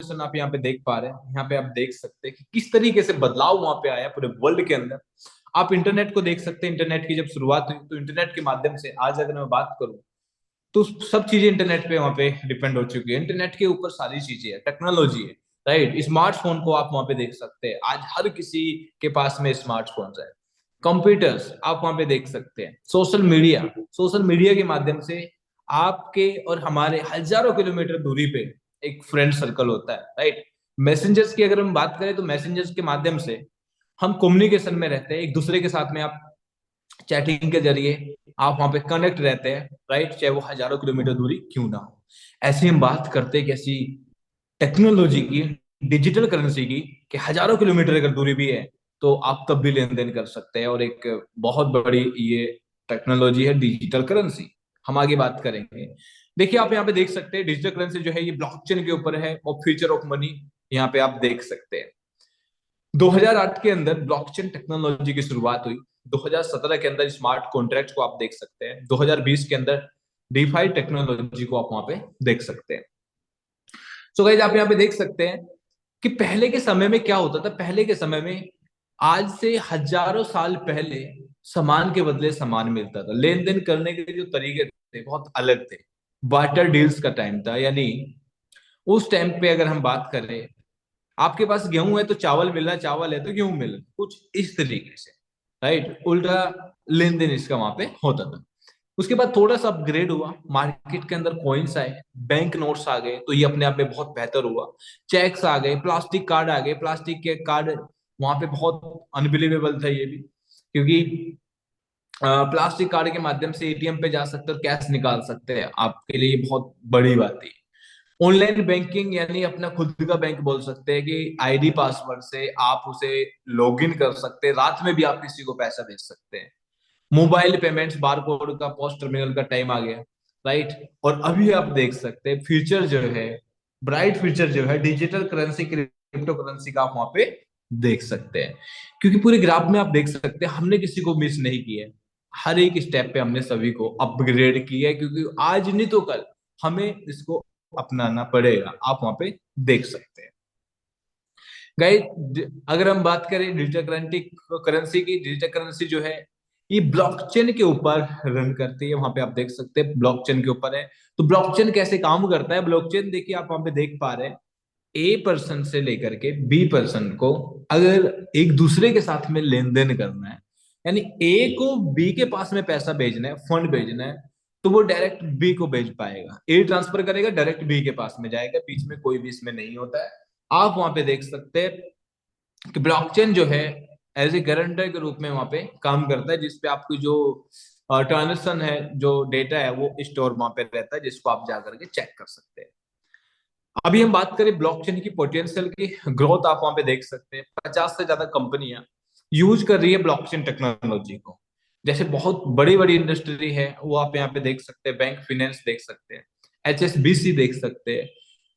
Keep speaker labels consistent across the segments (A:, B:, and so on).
A: Revolution आप यहाँ पे देख पा रहे हैं। यहाँ पे आप देख सकते हैं कि किस तरीके से बदलाव वहां पे आया पूरे वर्ल्ड के अंदर। आप इंटरनेट को देख सकते हैं। इंटरनेट की जब शुरुआत हुई तो इंटरनेट के माध्यम से आज अगर मैं बात करूं तो सब चीजें इंटरनेट पे वहां पे डिपेंड हो चुकी है। इंटरनेट के ऊपर सारी चीजें है, टेक्नोलॉजी है, राइट। स्मार्टफोन को आप वहां पे देख सकते हैं, आज हर किसी के पास में स्मार्टफोन है। कंप्यूटर्स आप वहां पे देख सकते हैं। सोशल मीडिया के माध्यम से आपके और हमारे हजारों किलोमीटर दूरी पे एक फ्रेंड सर्कल होता है, राइट। मैसेंजर्स की अगर हम बात करें तो मैसेंजर्स के माध्यम से हम कम्युनिकेशन में रहते हैं, एक दूसरे के साथ में आप चैटिंग के जरिए आप वहां पे कनेक्ट रहते हैं, राइट, चाहे वो हजारों किलोमीटर दूरी क्यों ना हो। ऐसे हम बात करते हैं कैसी टेक्नोलॉजी की, डिजिटल करेंसी की, कि हजारों किलोमीटर अगर दूरी भी है तो आप तब भी लेन देन कर सकते हैं। और एक बहुत बड़ी ये टेक्नोलॉजी है डिजिटल करेंसी। हम आगे बात करेंगे। देखिए आप यहाँ पे देख सकते हैं डिजिटल करेंसी जो है ये ब्लॉकचेन के ऊपर है और फ्यूचर ऑफ मनी यहाँ पे आप देख सकते हैं। 2008 के अंदर ब्लॉकचेन टेक्नोलॉजी की शुरुआत हुई। 2017 के अंदर स्मार्ट कॉन्ट्रैक्ट को आप देख सकते हैं। 2020 के अंदर डीफाई टेक्नोलॉजी को आप वहां पे देख सकते हैं। सो गाइस आप यहाँ पे देख सकते हैं कि पहले के समय में क्या होता था। पहले के समय में आज से हजारों साल पहले सामान के बदले सामान मिलता था। लेन देन करने के जो तरीके थे बहुत अलग थे। बार्टर डील्स का टाइम था, यानी उस टाइम पे अगर हम बात करें, आपके पास गेहूं है तो चावल मिल रहा है, चावल है तो गेहूं मिल रहा है, कुछ इस तरीके से, राइट। उल्टा लेन देन इसका वहां पे होता था। उसके बाद थोड़ा सा अपग्रेड हुआ, मार्केट के अंदर कॉइन्स आए, बैंक नोट्स आ गए, तो ये अपने आप में बहुत बेहतर हुआ। चेक्स आ गए, प्लास्टिक कार्ड आ गए। प्लास्टिक के कार्ड वहां पे बहुत अनबिलीवेबल था ये भी, क्योंकि प्लास्टिक कार्ड के माध्यम से एटीएम पे जा सकते और कैश निकाल सकते हैं, आपके लिए बहुत बड़ी बात है। ऑनलाइन बैंकिंग यानी अपना खुद का बैंक बोल सकते हैं कि आईडी पासवर्ड से आप उसे लॉगिन कर सकते हैं, रात में भी आप किसी को पैसा भेज सकते हैं। मोबाइल पेमेंट्स, बारकोड का, पोस्ट टर्मिनल का टाइम आ गया, राइट। और अभी आप देख सकते हैं फ्यूचर जो है, ब्राइट फ्यूचर जो है डिजिटल करेंसी, क्रिप्टो करेंसी का आप वहां पे देख सकते हैं। क्योंकि पूरे ग्राफ में आप देख सकते हैं हमने किसी को मिस नहीं किया है। हर एक स्टेप पे हमने सभी को अपग्रेड किया है, क्योंकि आज नहीं तो कल हमें इसको अपनाना पड़ेगा। आप वहां पे देख सकते हैं। गाइस अगर हम बात करें डिजिटल करेंसी की, डिजिटल करेंसी जो है ये ब्लॉकचेन के ऊपर रन करती है। वहां पे आप देख सकते हैं ब्लॉकचेन के ऊपर है। तो ब्लॉकचेन कैसे काम करता है? ब्लॉकचेन देखिए आप वहां पे देख पा रहे हैं, ए पर्सन से लेकर के बी पर्सन को अगर एक दूसरे के साथ में लेन देन करना है, यानी ए को बी के पास में पैसा भेजना है, फंड भेजना है, तो वो डायरेक्ट बी को भेज पाएगा। ए ट्रांसफर करेगा, डायरेक्ट बी के पास में जाएगा, बीच में कोई भी इसमें नहीं होता है। आप वहां पे देख सकते हैं कि ब्लॉकचेन जो है एज ए गारंटर के रूप में वहां पे काम करता है, जिसपे आपकी जो ट्रांजेक्शन है, जो डेटा है, वो स्टोर वहां पे रहता है, जिसको आप जाकर के चेक कर सकते हैं। अभी हम बात करें ब्लॉकचेन की पोटेंशियल की ग्रोथ, आप वहां पे देख सकते हैं 50 से ज्यादा कंपनियां यूज कर रही है ब्लॉकचेन टेक्नोलॉजी को। जैसे बहुत बड़ी बड़ी इंडस्ट्री है वो आप यहाँ पे देख सकते हैं। बैंक फाइनेंस देख सकते हैं, एचएसबीसी देख सकते हैं,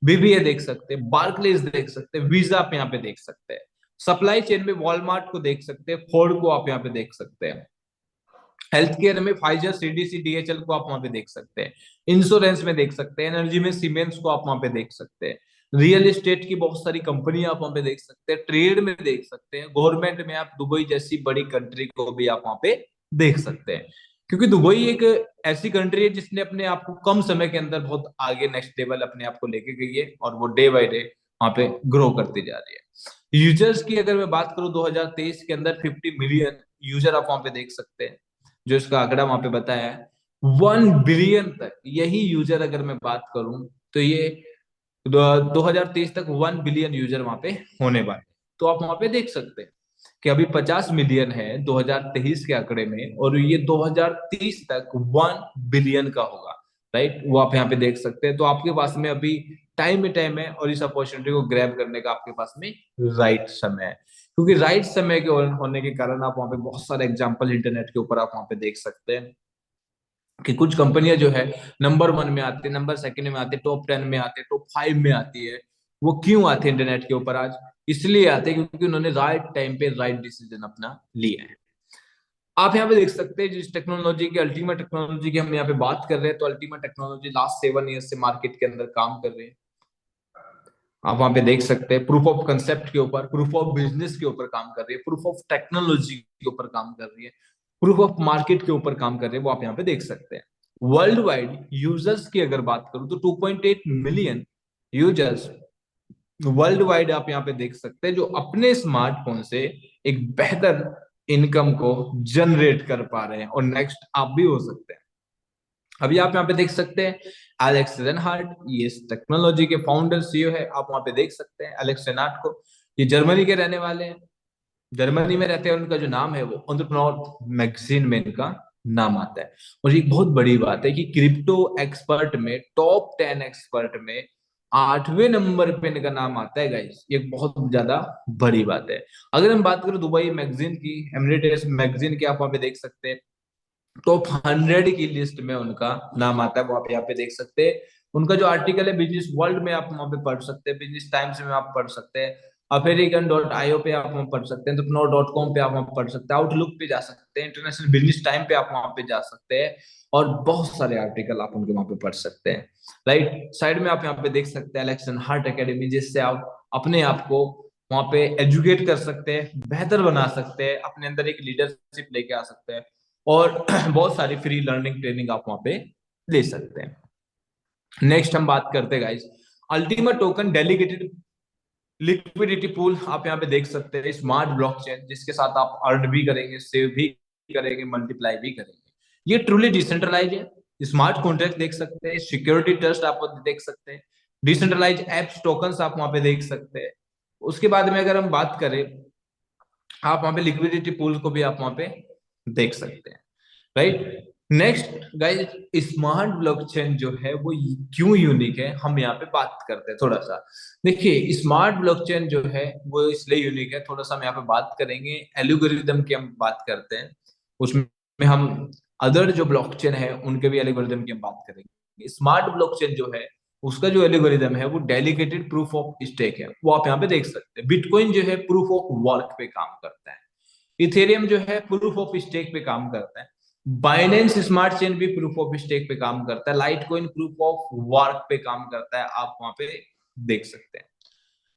A: बीबीए देख सकते हैं, बार्कलेज देख सकते हैं, वीजा आप यहाँ पे देख सकते हैं। सप्लाई चेन में वॉलमार्ट को देख सकते हैं, फोर्ड को आप यहाँ पे देख सकते हैं। हेल्थ केयर में फाइजर, सीडीसी, डीएचएल को आप वहां पे देख सकते हैं। इंश्योरेंस में देख सकते हैं, एनर्जी में सीमेंस को आप वहां पे देख सकते हैं। रियल एस्टेट की बहुत सारी कंपनी आप वहां पे देख सकते हैं। ट्रेड में देख सकते हैं। गवर्नमेंट में आप दुबई जैसी बड़ी कंट्री को भी आप वहां पे देख सकते हैं, क्योंकि दुबई एक ऐसी कंट्री है जिसने अपने आप को कम समय के अंदर बहुत आगे नेक्स्ट लेवल अपने आप को लेके गई है, और वो डे बाय डे वहां पे ग्रो करती जा रही है। यूजर्स की अगर मैं बात करूं 2023 के अंदर 50 मिलियन यूजर आप वहां पे देख सकते हैं, जो इसका आंकड़ा वहां पे बताया है 1 बिलियन तक। यही यूजर अगर मैं बात करूं तो ये 2023 तक 1 बिलियन यूजर वहां पे होने वाले। तो आप वहां पे देख सकते हैं कि अभी 50 मिलियन है 2023 के आंकड़े में, और ये 2030 तक 1 बिलियन का होगा, राइट। वो आप यहाँ पे देख सकते हैं। तो आपके पास में अभी टाइम है, और इस अपॉर्चुनिटी को ग्रैब करने का आपके पास में राइट समय है। क्योंकि राइट समय के होने के कारण आप वहां पे बहुत सारे एग्जांपल इंटरनेट के ऊपर आप वहां पे देख सकते हैं कि कुछ कंपनियां जो है नंबर 1 में आती है, नंबर 2 में आती है, टॉप 10 में आती है, टॉप 5 में आती है। वो क्यों आते हैं इंटरनेट के ऊपर आज? इसलिए आते हैं क्योंकि उन्होंने राइट टाइम पे राइट डिसीजन अपना लिया है। आप यहाँ पे देख सकते हैं जिस टेक्नोलॉजी की, अल्टीमेट टेक्नोलॉजी की हम यहाँ पे बात कर रहे हैं, तो अल्टीमेट टेक्नोलॉजी लास्ट 7 ईयर से मार्केट के अंदर काम कर रहे हैं। आप वहां पे देख सकते हैं प्रूफ ऑफ कंसेप्ट के ऊपर, प्रूफ ऑफ बिजनेस के ऊपर काम कर रही है, प्रूफ ऑफ टेक्नोलॉजी के ऊपर काम कर रही है, प्रूफ ऑफ मार्केट के ऊपर काम कर रही है, वो आप यहाँ पे देख सकते हैं। वर्ल्ड वाइड यूजर्स की अगर बात करूं तो 2.8 मिलियन यूजर्स वर्ल्ड वाइड आप यहाँ पे देख सकते हैं, जो अपने स्मार्टफोन से एक बेहतर इनकम को जनरेट कर पा रहे हैं, और नेक्स्ट आप भी हो सकते हैं। अभी आप यहाँ पे देख सकते हैं एलेक्स रेनहार्ट, ये इस टेक्नोलॉजी के फाउंडर सीईओ है। आप वहां पे देख सकते हैं एलेक्स रेनहार्ट को, ये जर्मनी के रहने वाले हैं, जर्मनी में रहते हैं। उनका जो नाम है वो एंटरप्रेन्योर मैगजीन में इनका नाम आता है। और ये बहुत बड़ी बात है कि क्रिप्टो एक्सपर्ट में टॉप 10 एक्सपर्ट में 8वें नंबर पे इनका नाम आता है गाइस, ये बहुत ज्यादा बड़ी बात है। अगर हम बात करें दुबई मैगजीन की, एमरेटस मैगजीन की, आप वहां पे देख सकते हैं टॉप 100 की लिस्ट में उनका नाम आता है, वो आप यहाँ पे देख सकते हैं। उनका जो आर्टिकल है बिजनेस वर्ल्ड में आप वहां पे पढ़ सकते हैं, बिजनेस टाइम्स में आप पढ़ सकते हैं, अमेरिकन.io पे आप वहां पढ़ सकते हैं, entrepreneur.com पे आप वहां पढ़ सकते हैं, आउटलुक पे जा सकते हैं, इंटरनेशनल बिजनेस टाइम पे आप वहां पे जा सकते हैं, और बहुत सारे आर्टिकल आप उनके वहां पे पढ़ सकते हैं। राइट साइड में आप यहाँ पे देख सकते हैं इलेक्शन हार्ट एकेडमी, जिससे आप अपने आप को वहां पे एजुकेट कर सकते हैं, बेहतर बना सकते हैं, अपने अंदर एक लीडरशिप लेके आ सकते हैं, और बहुत सारी फ्री लर्निंग ट्रेनिंग आप वहां पे ले सकते हैं। नेक्स्ट हम बात करते हैं guys ultimate token delegated liquidity pool. आप यहाँ पे देख सकते हैं स्मार्ट ब्लॉकचेन, जिसके साथ आप अर्न भी करेंगे, सेव भी करेंगे, मल्टीप्लाई भी करेंगे। ये ट्रूली डिसेंट्रलाइज है। स्मार्ट कॉन्ट्रैक्ट देख सकते हैं, सिक्योरिटी ट्रस्ट आप देख सकते हैं, डिसेंट्रलाइज एप्स टोकन्स आप वहां पे देख सकते हैं। उसके बाद में अगर हम बात करें, आप वहां पे लिक्विडिटी पूल को भी आप वहां पे देख सकते हैं। Right next guys smart blockchain जो है वो क्यों यूनिक है, हम यहाँ पे बात करते हैं थोड़ा सा। देखिए स्मार्ट ब्लॉकचेन जो है वो इसलिए यूनिक है, थोड़ा सा हम यहाँ पे बात करेंगे एल्गोरिदम की, हम बात करते हैं उसमें हम अदर जो ब्लॉकचेन है उनके भी एल्गोरिदम की हम बात करेंगे। स्मार्ट ब्लॉकचेन जो है उसका जो एल्गोरिदम है वो डेलीगेटेड प्रूफ ऑफ स्टेक है, वो आप यहाँ पे देख सकते हैं। बिटकॉइन जो है प्रूफ ऑफ वर्क पे काम करता है, इथेरियम जो है प्रूफ ऑफ स्टेक पे काम करता है, बाइनेंस स्मार्ट चेन भी प्रूफ ऑफ स्टेक पे काम करता है, light coin proof of work पे काम करता है, आप वहां पे देख सकते हैं।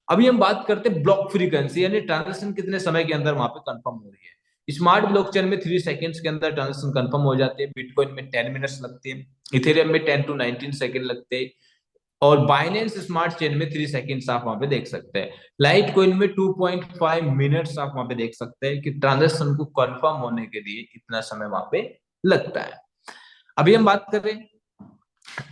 A: अभी हम बात करते हैं ब्लॉक फ्रीक्वेंसी, यानी ट्रांजेक्शन कितने समय के अंदर वहां पे कंफर्म हो रही है। स्मार्ट ब्लॉकचेन में 3 सेकेंड्स के अंदर ट्रांजेक्शन कंफर्म हो जाते हैं, बिटकॉइन में 10 मिनट्स लगते हैं, इथेरियम में 10 to 19 सेकेंड लगते हैं, और बाइनेंस स्मार्ट चेन में 3 सेकेंड्स आप वहां पे देख सकते हैं। लाइट कॉइन में 2.5 मिनट्स आप वहां पे देख सकते हैं कि ट्रांजेक्शन को कंफर्म होने के लिए इतना समय वहां पे लगता है। अभी हम बात करें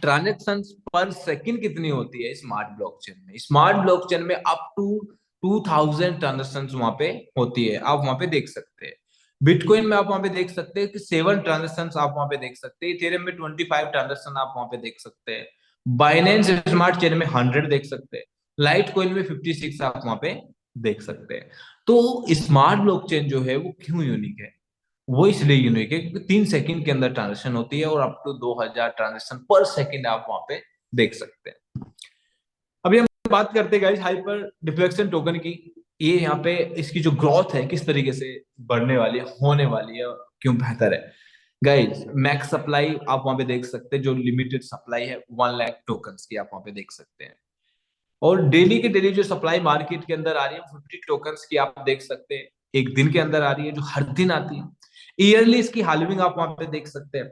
A: ट्रांजेक्शन पर सेकंड कितनी होती है स्मार्ट ब्लॉकचेन में। स्मार्ट ब्लॉकचेन में अप टू 2000 ट्रांजेक्शन वहां पे होती है, आप वहां पे देख सकते हैं। बिटकॉइन में आप वहां पे देख सकते हैं कि 7 ट्रांजेक्शन आप वहां पे देख सकते हैं, इथेरियम में 25 ट्रांजेक्शन आप वहां पे देख सकते हैं, बाइनेंस स्मार्ट चेन में 100 देख सकते हैं, लाइट कॉइन में 56 आप वहां पे देख सकते हैं। तो स्मार्ट ब्लॉकचेन जो है वो क्यों यूनिक है, वो इसलिए यूनिक है क्योंकि 3 सेकंड के अंदर ट्रांजेक्शन होती है, और अप टू 2000 ट्रांजेक्शन पर सेकंड आप वहां पे देख सकते हैं। अभी हम बात करते हैं गाइस हाइपर डिफ्लेक्शन टोकन की। ये यहाँ पे इसकी जो ग्रोथ है किस तरीके से बढ़ने वाली है, होने वाली है, क्यों बेहतर है। गाइस मैक्स सप्लाई आप वहां पे देख सकते हैं, जो लिमिटेड सप्लाई है 1 लाख टोकन की, आप वहां पे देख सकते हैं। और डेली के डेली जो सप्लाई मार्केट के अंदर आ रही है 50 टोकन्स की, आप देख सकते हैं एक दिन के अंदर आ रही है, जो हर दिन आती है। ईयरली इसकी हालविंग आप वहां पे देख सकते हैं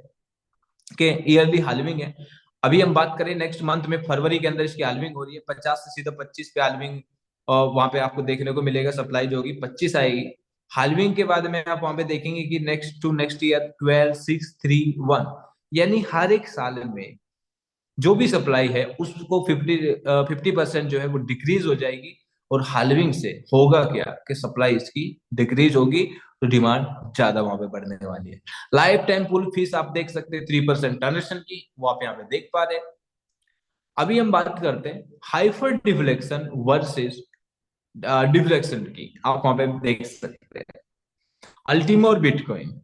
A: कि ईयरली हालविंग है। अभी हम बात करें नेक्स्ट मंथ में फरवरी के अंदर इसकी हालविंग हो रही है, 50 से सीधा 25 पे हालविंग वहां पे आपको देखने को मिलेगा, सप्लाई जो होगी 25 आएगी। हालविंग के बाद में आप वहां पे देखेंगे कि नेक्स्ट टू नेक्स्ट ईयर 12 6 3 1, यानी हर एक साल में जो भी सप्लाई है उसको 50% जो है वो डिक्रीज हो जाएगी। और हालविंग से होगा क्या कि सप्लाई इसकी डिक्रीज होगी, तो डिमांड ज्यादा वहां पे बढ़ने वाली है। लाइफ टाइम पुल फीस आप देख सकते हैं 3% ट्रांजेक्शन की, वो आप यहाँ पे देख पा रहे हैं। अभी हम बात करते हैं हाइपर डिफ्लेक्शन वर्सेस डिफ्लेक्शन की, आप वहां पे देख सकते हैं अल्टीमा और बिटकॉइन।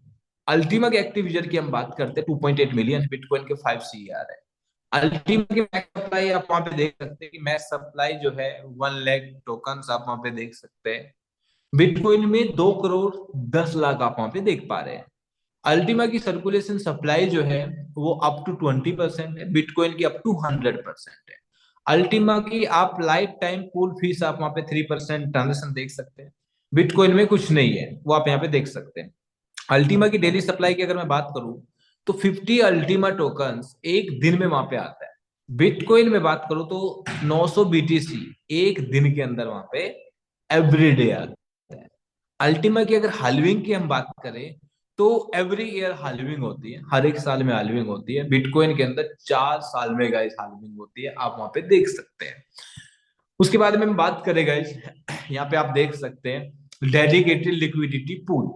A: अल्टीमा के एक्टिव यूजर की हम बात करते हैं 2.8 मिलियन, बिटकॉइन के 5 CR है। अल्टीमा की मैक्स सप्लाई आप वहां पे देख सकते हैं कि मैक्स सप्लाई जो है 1 लाख टोकन आप वहां पे देख सकते हैं। बिटकॉइन में 2 करोड़ 10 लाख आप वहां पे देख पा रहे हैं। अल्टीमा की सर्कुलेशन सप्लाई जो है वो अप टू 20% है, बिटकॉइन की अप टू 100% है। अल्टीमा की आप लाइफ टाइम पूल फीस आप वहां पे 3% ट्रांजेक्शन देख सकते हैं। बिटकॉइन में कुछ नहीं है, वो आप यहाँ पे देख सकते हैं। अल्टीमा की डेली सप्लाई की अगर मैं बात करूं तो 50 अल्टीमा टोकन्स एक दिन में वहां पे आता है। बिटकॉइन में बात करूं तो 900 बीटीसी एक दिन के अंदर वहां पे एवरीडे आता है। अल्टीमा की अगर हाल्विंग की हम बात करें तो एवरी ईयर हाल्विंग होती है, हर एक साल में हाल्विंग होती है। बिटकॉइन के अंदर 4 साल में गाइस हाल्विंग होती है, आप वहां पे देख सकते हैं। उसके बाद में हम बात करें गाइस, यहाँ पे आप देख सकते हैं डेडिकेटेड लिक्विडिटी पूल।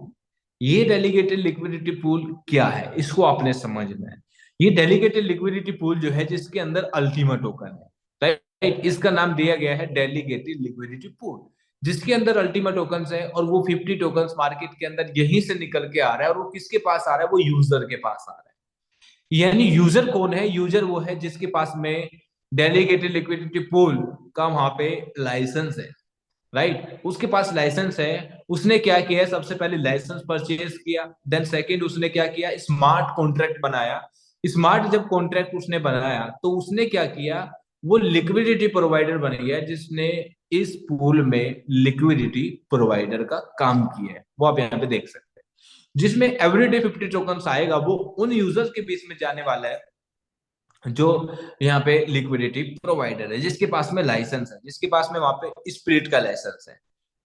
A: ये डेलीगेटेड लिक्विडिटी पूल क्या है, इसको आपने समझना है। ये डेलीगेटेड लिक्विडिटी पूल जो है जिसके अंदर अल्टीमा टोकन है, राइट, इसका नाम दिया गया है डेलीगेटेड लिक्विडिटी पूल, जिसके अंदर अल्टीमा टोकन्स है। और वो 50 टोकन्स मार्केट के अंदर यहीं से निकल के आ रहा है, और वो किसके पास आ रहा है, वो यूजर के पास आ रहा है। यानी यूजर कौन है, यूजर वो है जिसके पास में डेलीगेटेड लिक्विडिटी पूल का वहां पे लाइसेंस है, राइट, उसके पास लाइसेंस है। उसने क्या किया, सबसे पहले लाइसेंस परचेज किया, देन सेकंड उसने क्या किया, स्मार्ट कॉन्ट्रैक्ट बनाया। स्मार्ट जब कॉन्ट्रैक्ट उसने बनाया तो उसने क्या किया, वो लिक्विडिटी प्रोवाइडर बन गया, जिसने इस पूल में लिक्विडिटी प्रोवाइडर का काम किया है, वो आप यहाँ पे देख सकते हैं। जिसमें एवरीडे 50 टोकन्स आएगा, वो उन यूजर्स के बीच में जाने वाला है जो यहाँ पे लिक्विडिटी प्रोवाइडर है, जिसके पास में लाइसेंस है, जिसके पास में वहां पे स्प्लिट का लाइसेंस है,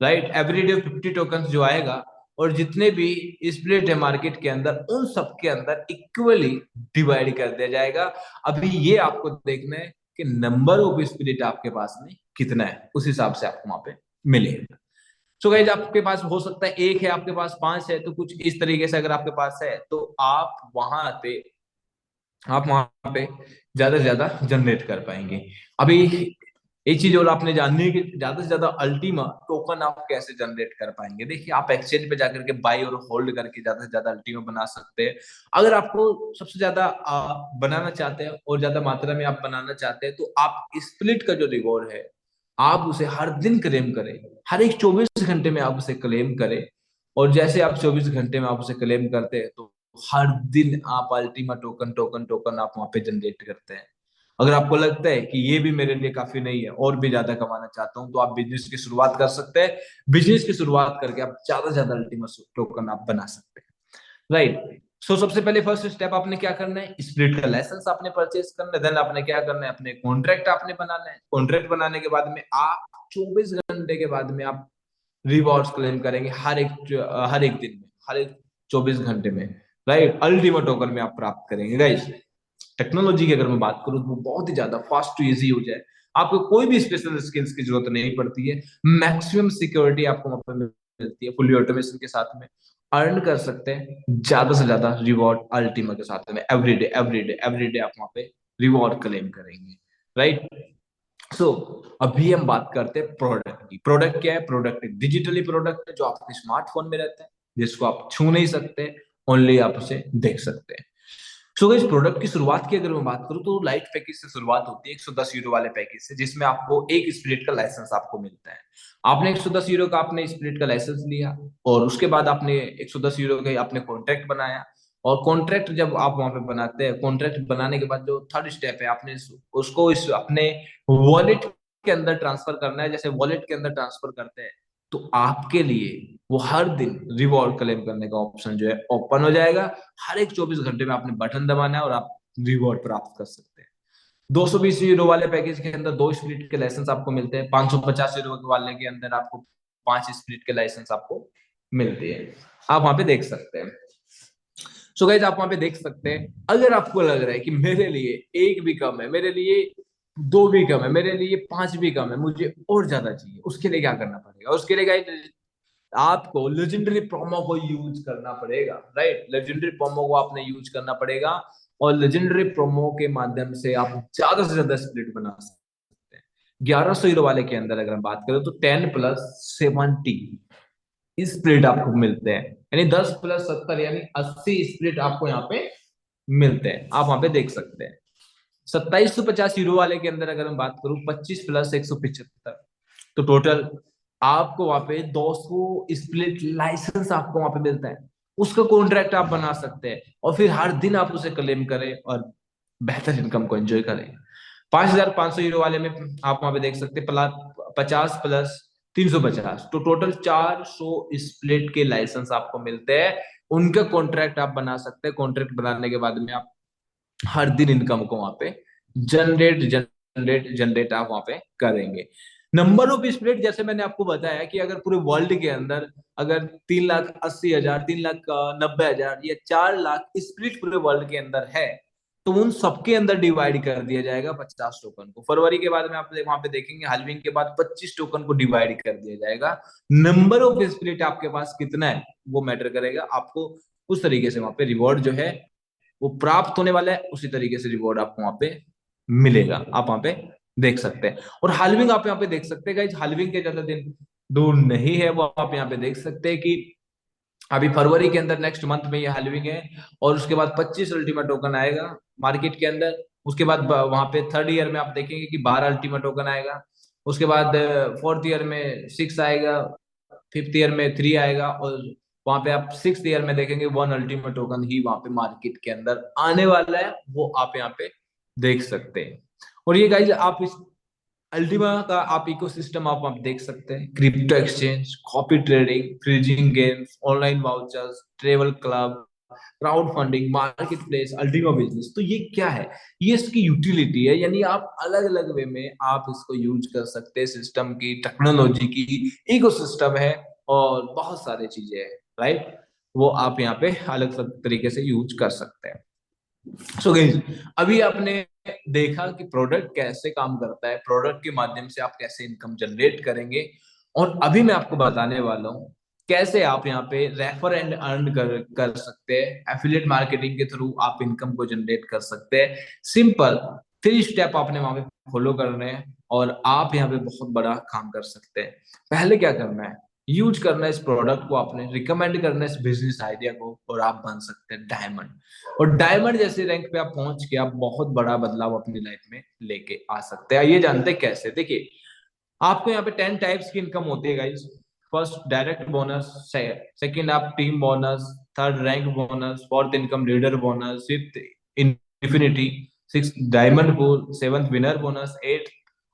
A: राइट। एवरीडे 50 टोकन जो आएगा, और जितने भी स्प्लिट है मार्केट के अंदर, उन सब के अंदर इक्वली डिवाइड कर दिया जाएगा। अभी ये आपको देखना है कि नंबर ऑफ स्प्लिट आपके पास में कितना है, उस हिसाब से आपको वहां पे मिलेगा। सो गाइज आपके पास हो सकता है एक है, आपके पास 5 है, तो कुछ इस तरीके से अगर आपके पास है तो आप वहां पे ज्यादा से ज्यादा जनरेट कर पाएंगे। अभी एक चीज और आपने जाननी है कि ज्यादा से ज्यादा अल्टीमा टोकन आप कैसे जनरेट कर पाएंगे। देखिए, आप एक्सचेंज पे जाकर के बाई और होल्ड करके ज्यादा से ज्यादा अल्टीमा बना सकते हैं। अगर आपको सबसे ज्यादा बनाना चाहते हैं और ज्यादा मात्रा में आप बनाना चाहते हैं, तो आप स्प्लिट का जो रिवॉर्ड है, आप उसे हर दिन क्लेम करें, हर एक 24 घंटे में आप उसे क्लेम करें। और जैसे आप 24 घंटे में आप उसे क्लेम करते हैं, तो हर दिन आप अल्टीमा टोकन टोकन टोकन आप वहां पे जनरेट करते हैं। अगर आपको लगता है कि ये भी मेरे लिए काफी नहीं है, और भी ज्यादा कमाना चाहता हूं, तो आप बिजनेस की शुरुआत कर सकते हैं। बिजनेस की शुरुआत करके आप ज्यादा से ज्यादा अल्टीमा टोकन आप बना सकते हैं, राइट। सो सबसे पहले फर्स्ट स्टेप आपने क्या करना है, स्प्लिट का लाइसेंस आपने परचेज करना है। देन आपने क्या करना है, अपने कॉन्ट्रैक्ट आपने बनाना है। कॉन्ट्रैक्ट बनाने के बाद में आप 24 घंटे के बाद में आप रिवॉर्ड्स क्लेम करेंगे, हर एक दिन में, हर एक 24 घंटे में, राइट, अल्टीमा टोकन में आप प्राप्त करेंगे। गाइस, टेक्नोलॉजी की अगर मैं बात करूं तो वो बहुत ही ज्यादा फास्ट टू इजी हो जाए। आपको कोई भी स्पेशल स्किल्स की जरूरत नहीं पड़ती है। मैक्सिमम सिक्योरिटी आपको वहां पर मिलती है, फुली ऑटोमेशन के साथ में अर्न कर सकते हैं ज्यादा से ज्यादा रिवॉर्ड अल्टीमा के साथ में। एवरीडे एवरीडे एवरीडे आप वहां पे रिवॉर्ड क्लेम करेंगे, राइट। सो अभी हम बात करते हैं प्रोडक्ट की। प्रोडक्ट क्या है, प्रोडक्ट डिजिटली प्रोडक्ट है जो आपके स्मार्टफोन में रहता है, जिसको आप छू नहीं सकते, ओनली आप उसे देख सकते हैं। सो इस प्रोडक्ट की शुरुआत की अगर मैं बात करूं तो लाइट पैकेज से शुरुआत होती है, 110 यूरो वाले पैकेज से, जिसमें आपको एक स्प्लिट का लाइसेंस आपको मिलता है। आपने 110 यूरो का आपने स्प्लिट का लाइसेंस लिया, और उसके बाद आपने 110 यूरो का आपने कॉन्ट्रैक्ट बनाया। और कॉन्ट्रैक्ट जब आप वहां पे बनाते हैं, कॉन्ट्रैक्ट बनाने के बाद जो थर्ड स्टेप है, आपने उसको इस अपने वॉलेट के अंदर ट्रांसफर करना है। जैसे वॉलेट के अंदर ट्रांसफर करते हैं, तो आपके लिए वो हर दिन रिवॉर्ड क्लेम करने का ऑप्शन जो है ओपन हो जाएगा। हर एक 24 घंटे में आपने बटन दबाना है और आप रिवॉर्ड प्राप्त कर सकते हैं। 220 यूरो वाले पैकेज के अंदर 2 स्प्लिट के लाइसेंस आपको मिलते हैं। 550 यूरो वाले के अंदर आपको 5 स्प्लिट के लाइसेंस आपको मिलते हैं, आप वहां पे देख सकते हैं। सो गाइज आप वहां पे देख सकते हैं। अगर आपको लग रहा है कि मेरे लिए एक भी कम है, मेरे लिए दो भी कम है, मेरे लिए 5 भी कम है, मुझे और ज्यादा चाहिए, उसके लिए क्या करना पड़ेगा, उसके लिए गाइज आपको लेजेंडरी प्रोमो को यूज करना पड़ेगा, राइट। लेजेंडरी प्रोमो को आपने यूज करना पड़ेगा, और लेजेंडरी प्रोमो के माध्यम से आप ज्यादा से ज्यादा स्प्लिट बना सकते हैं। 1100 यूरो वाले के अंदर अगर हम बात करें तो 10+70 स्प्लिट आपको मिलते हैं, यानी 10+70 यानी 80 स्प्लिट आपको यहाँ पे मिलते हैं, आप वहां पे देख सकते हैं। 2750 यूरो वाले के अंदर अगर हम बात करूं, 25+175, तो टोटल आपको वहां पे 200 स्प्लिट लाइसेंस आपको वहां पे मिलता है। उसका कॉन्ट्रैक्ट आप बना सकते हैं, और फिर हर दिन आप उसे क्लेम करें और बेहतर इनकम को एंजॉय करें। 5,500 यूरो वाले में आप वहां पे देख सकते हैं 50 + 350, तो टोटल 400 स्प्लिट के लाइसेंस आपको मिलते हैं। उनका कॉन्ट्रैक्ट आप बना सकते हैं। कॉन्ट्रैक्ट बनाने के बाद में आप हर दिन इनकम को वहां पे जनरेट आप वहां पे करेंगे। नंबर ऑफ स्प्लिट जैसे मैंने आपको बताया कि अगर पूरे वर्ल्ड के अंदर अगर 3,80,000, 3,90,000 या 4 लाख स्प्लिट पूरे वर्ल्ड के अंदर है, तो उन सबके अंदर डिवाइड कर दिया जाएगा 50 टोकन को। फरवरी के बाद में आप वहां पे देखेंगे हाल्विंग के बाद 25 टोकन को डिवाइड कर दिया जाएगा। नंबर ऑफ स्प्लिट आपके पास कितना है वो मैटर करेगा। आपको उस तरीके से वहां पे रिवॉर्ड जो है वो प्राप्त होने वाला है, उसी तरीके से रिवॉर्ड आपको वहां पे मिलेगा। आप वहां पे देख सकते हैं। और हाल्विंग आप यहाँ पे देख सकते हैं गाइस, हाल्विंग के ज्यादा दिन दूर नहीं है। वो आप यहाँ पे देख सकते हैं कि अभी फरवरी के अंदर नेक्स्ट मंथ में ये हाल्विंग है, और उसके बाद 25 अल्टीमेट टोकन आएगा मार्केट के अंदर। उसके बाद वहां पे थर्ड ईयर में आप देखेंगे कि 12 अल्टीमेट टोकन आएगा। उसके बाद फोर्थ ईयर में 6 आएगा, फिफ्थ ईयर में 3 आएगा, और वहां पे आप सिक्स ईयर में देखेंगे 1 अल्टीमेट टोकन ही वहां पे मार्केट के अंदर आने वाला है। वो आप यहाँ पे देख सकते हैं। और ये गाइज आप इस अल्टीमा का आप इकोसिस्टम आप देख सकते हैं। Crypto exchange, copy trading, freezing games, online vouchers, travel club, crowd funding, market place, Ultima business. तो ये क्या है? ये इसकी यूटिलिटी है, यानी आप अलग अलग वे में आप इसको यूज कर सकते हैं। सिस्टम की, टेक्नोलॉजी की, इकोसिस्टम है और बहुत सारी चीजें हैं, राइट? वो आप यहाँ पे अलग अलग तरीके से यूज कर सकते हैं। सो गाइस, अभी आपने देखा कि प्रोडक्ट कैसे काम करता है, प्रोडक्ट के माध्यम से आप कैसे इनकम जनरेट करेंगे। और अभी मैं आपको बताने वाला हूँ कैसे आप यहाँ पे रेफर एंड अर्न कर सकते हैं। एफिलिएट मार्केटिंग के थ्रू आप इनकम को जनरेट कर सकते हैं। सिंपल 3 स्टेप आपने वहां पे फॉलो करने हैं और आप यहाँ पे बहुत बड़ा काम कर सकते हैं। पहले क्या करना है? यूज करना है इस प्रोडक्ट को, आपने रिकमेंड करना है इस बिजनेस आइडिया को, और आप बन सकते हैं डायमंड। और डायमंड जैसे रैंक पे आप पहुंच के आप बहुत बड़ा बदलाव अपनी लाइफ में लेके आ सकते हैं। ये जानते हैं कैसे? देखिए, आपको यहाँ पे 10 टाइप्स की इनकम होती है guys. First direct bonus, second आप team bonus, third rank bonus, fourth income leader bonus, fifth infinity, six diamond pool, seventh winner bonus, eight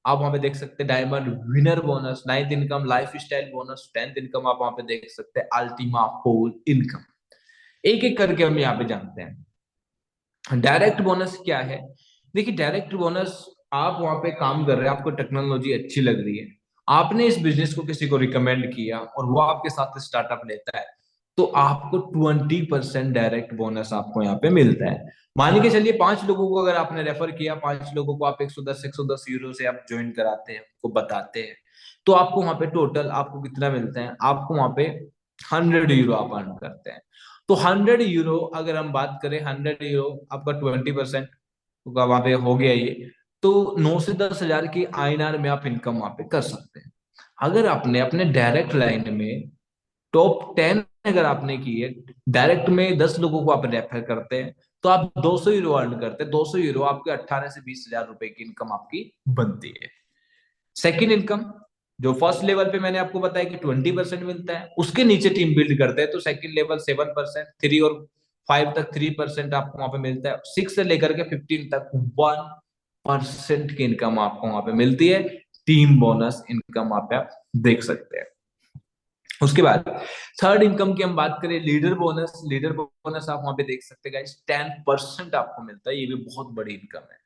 A: आप वहां पे देख सकते हैं diamond winner bonus, ninth income lifestyle bonus, tenth income आप वहां पे देख सकते हैं अल्टीमा होल इनकम। एक एक करके हम यहाँ पे जानते हैं। डायरेक्ट बोनस क्या है? देखिए, डायरेक्ट बोनस आप वहां पे काम कर रहे हैं, आपको टेक्नोलॉजी अच्छी लग रही है, आपने इस बिजनेस को किसी को रिकमेंड किया और वो आपके साथ स्टार्टअप लेता है, तो आपको 20% डायरेक्ट बोनस आपको यहाँ पे मिलता है। मान के चलिए 5 लोगों को अगर आपने रेफर किया, 5 लोगों को आप 110 यूरो से आप ज्वाइन कराते हैं, उनको बताते हैं, तो आपको वहां पे टोटल आपको कितना मिलता है? आपको वहां पे 100 यूरो आप अर्न करते हैं। तो 100 यूरो अगर हम बात करें, 100 यूरो आपका 20% का वहां पे हो गया ये। तो 9 से 10 हजार की आईएनआर में आप इनकम वहां पे कर सकते हैं। अगर आपने अपने डायरेक्ट लाइन में टॉप 10 अगर आपने की है, डायरेक्ट में 10 लोगों को आप रेफर करते हैं, तो आप 200 यूरो अर्न करते हैं। 200 यूरो आपके 18 से 20 हजार रुपए की इनकम आपकी बनती है। सेकंड इनकम, जो फर्स्ट लेवल पे मैंने आपको बताया कि 20% मिलता है, उसके नीचे टीम बिल्ड करते हैं तो सेकंड लेवल 7%, 3 और 5 तक 3% आपको वहां पे मिलता है, 6 से लेकर के 15 तक 1% की इनकम आपको वहां पे मिलती है। टीम बोनस इनकम वहां पे आप देख सकते हैं। उसके बाद थर्ड इनकम की हम बात करें, लीडर बोनस। लीडर बोनस आप वहां पे देख सकते हैं 10% आपको मिलता है। ये भी बहुत बड़ी इनकम है।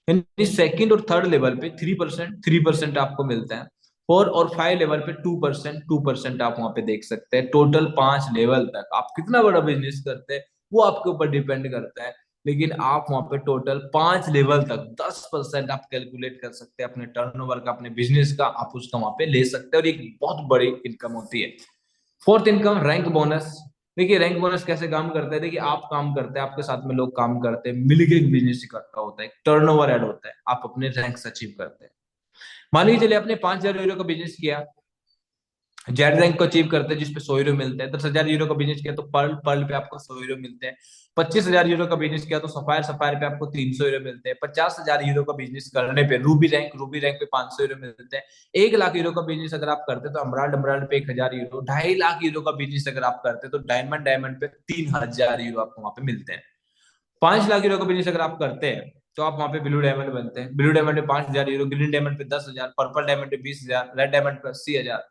A: यानी सेकंड और थर्ड लेवल पे 3% आपको मिलता है। 4 और 5 लेवल पे 2% आप वहां पे देख सकते हैं। टोटल 5 लेवल तक आप कितना बड़ा बिजनेस करते हैं वो आपके ऊपर डिपेंड करता है, लेकिन आप वहां पे टोटल 5 लेवल तक 10% आप कैलकुलेट कर सकते हैं अपने टर्नओवर का, अपने बिजनेस का, आप उसका वहां पे ले सकते हैं और एक बहुत बड़ी इनकम होती है। Fourth income rank bonus. देखिए, रैंक बोनस कैसे काम करता है? देखिए, आप काम करते हैं, आपके साथ में लोग काम करते हैं, मिलके एक बिजनेस इकट्ठा होता है, टर्नओवर ऐड होता है, आप अपने रैंक्स अचीव करते हैं। मान लीजिए चलिए आपने 5,000 यूरो का बिजनेस किया, जेड रैंक को अचीव करते हैं जिसपे 100 यूरो मिलते हैं। 10,000 यूरो का बिजनेस किया तो पर्ल पर्ल पे आपको 100 यूरो मिलते हैं। 25,000 यूरो का बिजनेस किया तो सफायर सफायर पे आपको 300 यूरो मिलते हैं। 50,000 यूरो का बिजनेस करने पे रूबी रैंक पे 500 यूरो मिलते हैं। 1 लाख यूरो का बिजनेस अगर आप करते तो अमराल्ड पे 1,000 यूरो। 2.5 लाख यूरो का बिजनेस अगर आप करते तो डायमंड पे 3,000 यूरो आपको वहां पे मिलते हैं। 5 लाख यूरो का बिजनेस अगर आप करते हैं तो आप वहां पे ब्लू डायमंड बनते हैं। ब्लू डायमंड पे 5,000 यूरो, ग्रीन डायमंड पे 10,000, पर्पल डायमंड पे 20,000, रेड डायमंड पे 80,000,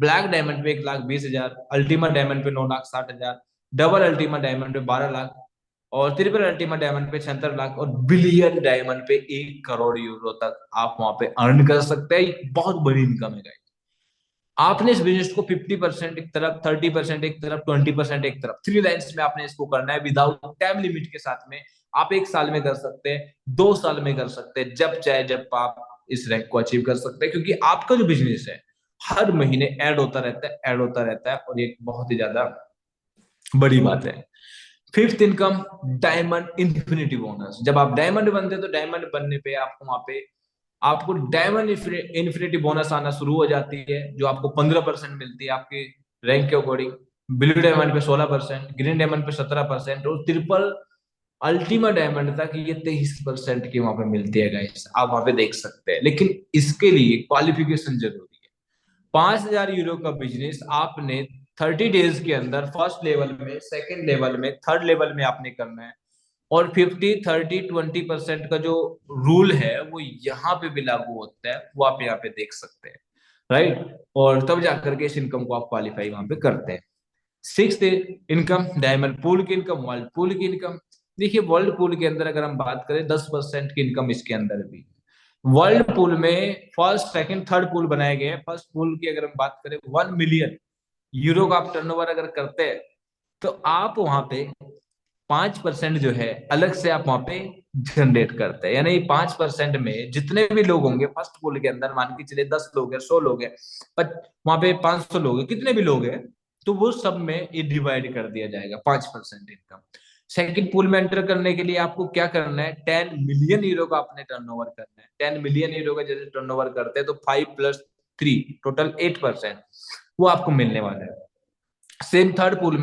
A: ब्लैक डायमंड पे 1,20,000, अल्टीमा डायमंड पे 9,60,000, डबल अल्टीमा डायमंड पे 12 लाख, और ट्रिपल अल्टीमा डायमंड पे 76 लाख, और बिलियन डायमंड पे 1 करोड़ यूरो तक आप वहां पे अर्न कर सकते हैं। बहुत बड़ी इनकम है guys। आपने इस बिजनेस को 50% एक तरफ, 30% एक तरफ, 20% एक तरफ, 3 लाइन्स में आपने इसको करना है, विदाउट टाइम लिमिट के साथ में। आप 1 साल में कर सकते हैं, 2 साल में कर सकते हैं, जब चाहे जब आप इस रैंक को अचीव कर सकते हैं, क्योंकि आपका जो बिजनेस है हर महीने ऐड होता रहता है, ऐड होता रहता है, और ये एक बहुत ही ज्यादा बड़ी बात है। Fifth income, diamond infinity bonus. जब आप डायमंड बनते हैं तो डायमंड बनने पे आपको वहां पे आपको डायमंड इन्फिनिटी बोनस आना शुरू हो जाती है, जो आपको 15% मिलती है आपके रैंक के अकॉर्डिंग। ब्लू डायमंड पे 16%, ग्रीन डायमंड पे 17%, और ट्रिपल अल्टीमा डायमंड तक ये 23% की वहां पे मिलती है गाइस, आप वहां पे देख सकते हैं। लेकिन इसके लिए क्वालिफिकेशन जरूरी है। 5,000 यूरो का बिजनेस आपने 30 डेज के अंदर फर्स्ट लेवल में, सेकंड लेवल में, थर्ड लेवल में आपने करना है। और 50, 30, 20% का जो रूल है वो यहाँ पे भी लागू होता है, वो आप यहाँ पे देख सकते हैं, राइट। और तब जाकर के इस इनकम को आप क्वालिफाई वहां पे करते हैं। सिक्स्थ इनकम, डायमंड पूल की इनकम, वर्ल्ड पूल की इनकम। देखिए वर्ल्ड पूल के अंदर अगर हम बात करें 10% की इनकम इसके अंदर भी। वर्ल्ड पूल में फर्स्ट सेकंड थर्ड पूल बनाए गए हैं। फर्स्ट पूल की अगर हम बात करें 1 मिलियन यूरो का आप टर्नओवर अगर करते हैं, तो आप वहां पे 5% जो है अलग से आप वहां पे जनरेट करते हैं। यानी 5% में जितने भी लोग होंगे फर्स्ट पूल के अंदर, मान के चलिए 10 लोग हैं, 100 लोग हैं, पर वहां पे 500 लोग हैं, कितने भी लोग हैं, तो वो सब में ये डिवाइड कर दिया जाएगा 5% इनकम। सेकंड पूल में एंटर करने के लिए आपको क्या करना है, 10 मिलियन यूरो का आपने टर्नओवर करना है। 10 मिलियन यूरो का जैसे टर्नओवर करते हैं तो 5 + 3 टोटल 8% वो आपको मिलने वाला है। सेम थर्ड पूल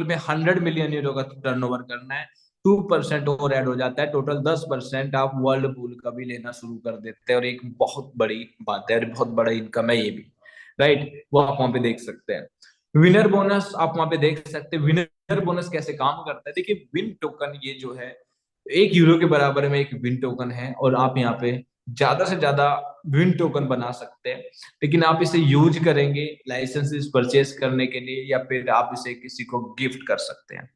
A: में 100 मिलियन यूरो का टर्नओवर करना है, 2% और ऐड हो जाता है, टोटल 10% आप वर्ल्ड पूल का भी लेना शुरू कर देते हैं। और एक बहुत बड़ी बात है और बहुत बड़ा इनकम है ये भी, राइट, वो आप वहां पे देख सकते हैं। विनर बोनस आप वहां पे देख सकते हैं। विनर बोनस कैसे काम करता है, देखिए विन टोकन ये जो है 1 यूरो के बराबर में एक विन टोकन है, और आप यहाँ पे ज्यादा से ज्यादा विन टोकन बना सकते हैं। लेकिन आप इसे यूज करेंगे लाइसेंसेस परचेस करने के लिए, या फिर आप इसे किसी को गिफ्ट कर सकते हैं।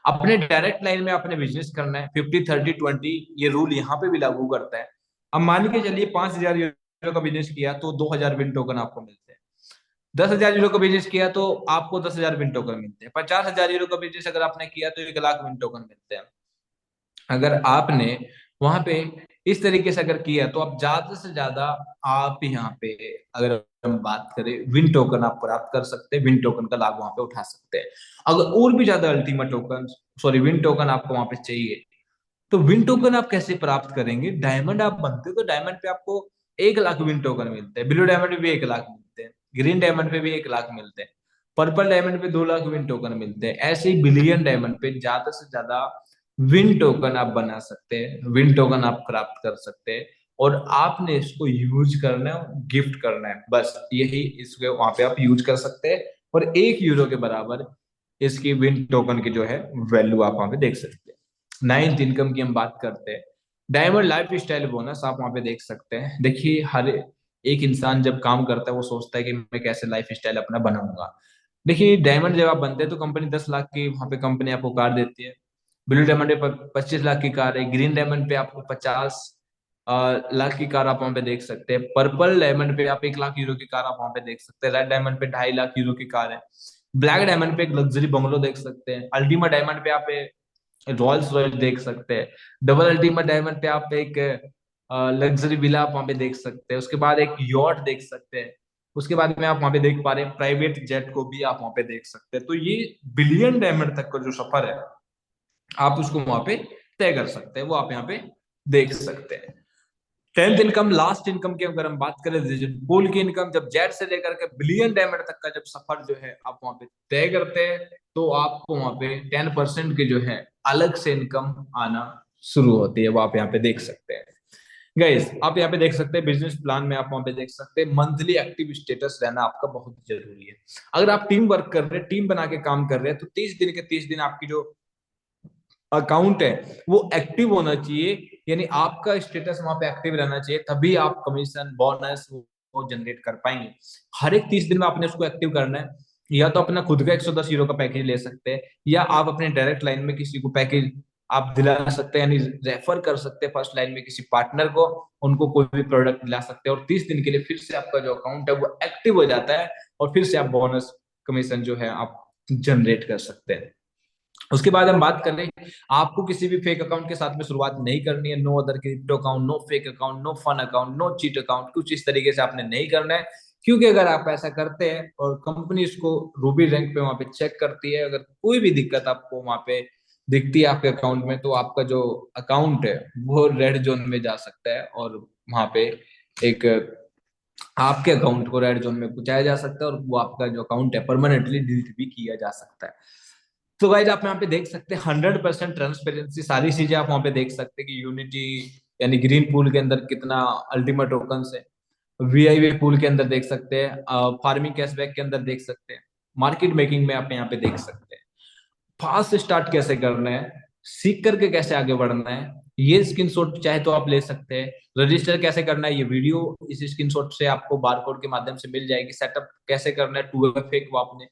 A: अपने डायरेक्ट लाइन में अपने बिजनेस करना है, 50, 30, 20 ये रूल यहाँ पे भी लागू करता है। अब मान के चलिए 5,000 यूरो का बिजनेस किया तो 2,000 विन टोकन आपको मिलते हैं। 10,000 यूरो का बिजनेस किया तो आपको 10,000 विन टोकन मिलते हैं। 50,000 यूरो का बिजनेस अगर आपने किया तो 1 लाख विन टोकन मिलते हैं। अगर आपने वहां पे इस तरीके से अगर किया तो आप ज्यादा से ज्यादा आप यहाँ पे, अगर हम बात करें, विन टोकन आप प्राप्त कर सकते हैं, विन टोकन का लाभ वहां पे उठा सकते हैं। अगर और भी ज्यादा ultimate token, sorry win token आपको वहां पे चाहिए, तो विन टोकन आप कैसे प्राप्त करेंगे, डायमंड आप बनते हो तो डायमंड पे आपको 1 लाख विन टोकन मिलते हैं, ब्लू डायमंड पे भी 1 लाख मिलते हैं, ग्रीन डायमंड पे भी 1 लाख मिलते हैं, पर्पल डायमंड पे 2 लाख विन टोकन मिलते हैं। ऐसे ही बिलियन डायमंड पे ज्यादा से ज्यादा विन टोकन आप बना सकते हैं, विन टोकन आप प्राप्त कर सकते हैं। और आपने इसको यूज करना है, गिफ्ट करना है, बस यही इसको वहां पे आप यूज कर सकते हैं। और 1 यूरो के बराबर इसकी विन टोकन की जो है वैल्यू आप वहां पे देख सकते हैं। नाइन्थ इनकम की हम बात करते हैं, डायमंड लाइफ स्टाइल बोनस आप वहां पे देख सकते हैं। देखिए हर एक इंसान जब काम करता है वो सोचता है कि मैं कैसे लाइफ स्टाइल अपना बनाऊंगा। देखिए डायमंड जब आप बनते हैं तो कंपनी 10 लाख की वहां पे कंपनी आपको कार देती है। ब्लू डायमंड पे 25 लाख की कार है। ग्रीन डायमंड पे आपको 50 लाख की कार आप वहां पे देख सकते हैं। पर्पल डायमंड पे आप 1 लाख यूरो की कार आप वहां पे देख सकते हैं। रेड डायमंड पे 2.5 लाख यूरो की कार है। ब्लैक डायमंड पे एक लग्जरी बंगलो देख सकते हैं। अल्टीमा डायमंड पे आप रॉयल्स रॉयल देख सकते हैं। डबल अल्टीमा डायमंड पे आप एक लग्जरी विला आप वहां पे देख सकते हैं। उसके बाद एक यॉट देख सकते हैं। उसके बाद में आप वहां पे देख पा रहे हैं प्राइवेट जेट को भी आप वहां पे देख सकते हैं। तो ये बिलियन डायमंड तक का जो सफर है आप उसको वहां पे तय कर सकते हैं, वो आप यहाँ पे देख सकते हैं। टेंथ इनकम, लास्ट इनकम की अगर हम बात करें, पूल की इनकम, जब जेड से लेकर के बिलियन डायमंड तक का जब सफर जो है आप वहां पे तय करते हैं, तो आपको वहां पे 10% के जो है अलग से इनकम आना शुरू होती है, वो आप यहाँ पे देख सकते हैं। गाइस आप यहाँ पे देख सकते हैं बिजनेस प्लान में, आप वहां पे देख सकते हैं मंथली एक्टिव स्टेटस रहना आपका बहुत जरूरी है। अगर आप टीम वर्क कर रहे हैं, टीम बना के काम कर रहे हैं, तो 30 दिन के 30 दिन आपकी जो अकाउंट है वो एक्टिव होना चाहिए, यानी आपका स्टेटस वहां पे एक्टिव रहना चाहिए, तभी आप कमीशन बोनस वो जनरेट कर पाएंगे। हर एक 30 दिन में आपने उसको एक्टिव करना है। या तो अपना खुद का 110 यूरो का पैकेज ले सकते हैं, या आप अपने डायरेक्ट लाइन में किसी को पैकेज आप दिला सकते हैं, यानी रेफर कर सकते हैं फर्स्ट लाइन में किसी पार्टनर को, उनको कोई भी प्रोडक्ट दिला सकते हैं, और 30 दिन के लिए फिर से आपका जो अकाउंट है वो एक्टिव हो जाता है, और फिर से आप बोनस कमीशन जो है आप जनरेट कर सकते हैं। उसके बाद हम बात कर रहे हैं, आपको किसी भी फेक अकाउंट के साथ में शुरुआत नहीं करनी है। No other crypto account, no fake account, no fun account, no cheat account, कुछ इस तरीके से आपने नहीं करना है। क्योंकि अगर आप ऐसा करते हैं और कंपनी इसको रूबी रैंक पे वहां पे चेक करती है, अगर कोई भी दिक्कत आपको वहां पे दिखती है आपके अकाउंट में, तो आपका जो अकाउंट है वो रेड जोन में जा सकता है, और वहां पे एक आपके अकाउंट को रेड जोन में पहुंचाया जा सकता है, और वो आपका जो अकाउंट है परमानेंटली डिलीट भी किया जा सकता है। तो गाइज आप यहाँ पे देख सकते हैं 100% ट्रांसपेरेंसी, सारी चीजें आप वहां पे देख सकते हैं कि यूनिटी यानी ग्रीन पूल के अंदर कितना अल्टीमेट टोकन है, वीआईवी पूल के अंदर देख सकते हैं, फार्मिंग कैशबैक के अंदर देख सकते हैं, मार्केट मेकिंग में आप यहाँ पे देख सकते हैं, फास्ट स्टार्ट कैसे करना है, सीख करके कैसे आगे बढ़ना है, ये स्क्रीनशॉट चाहे तो आप ले सकते हैं। रजिस्टर कैसे करना है, ये वीडियो इस स्क्रीनशॉट से आपको बारकोड के माध्यम से मिल जाएगी। सेटअप कैसे करना है, टू एफ को आपने,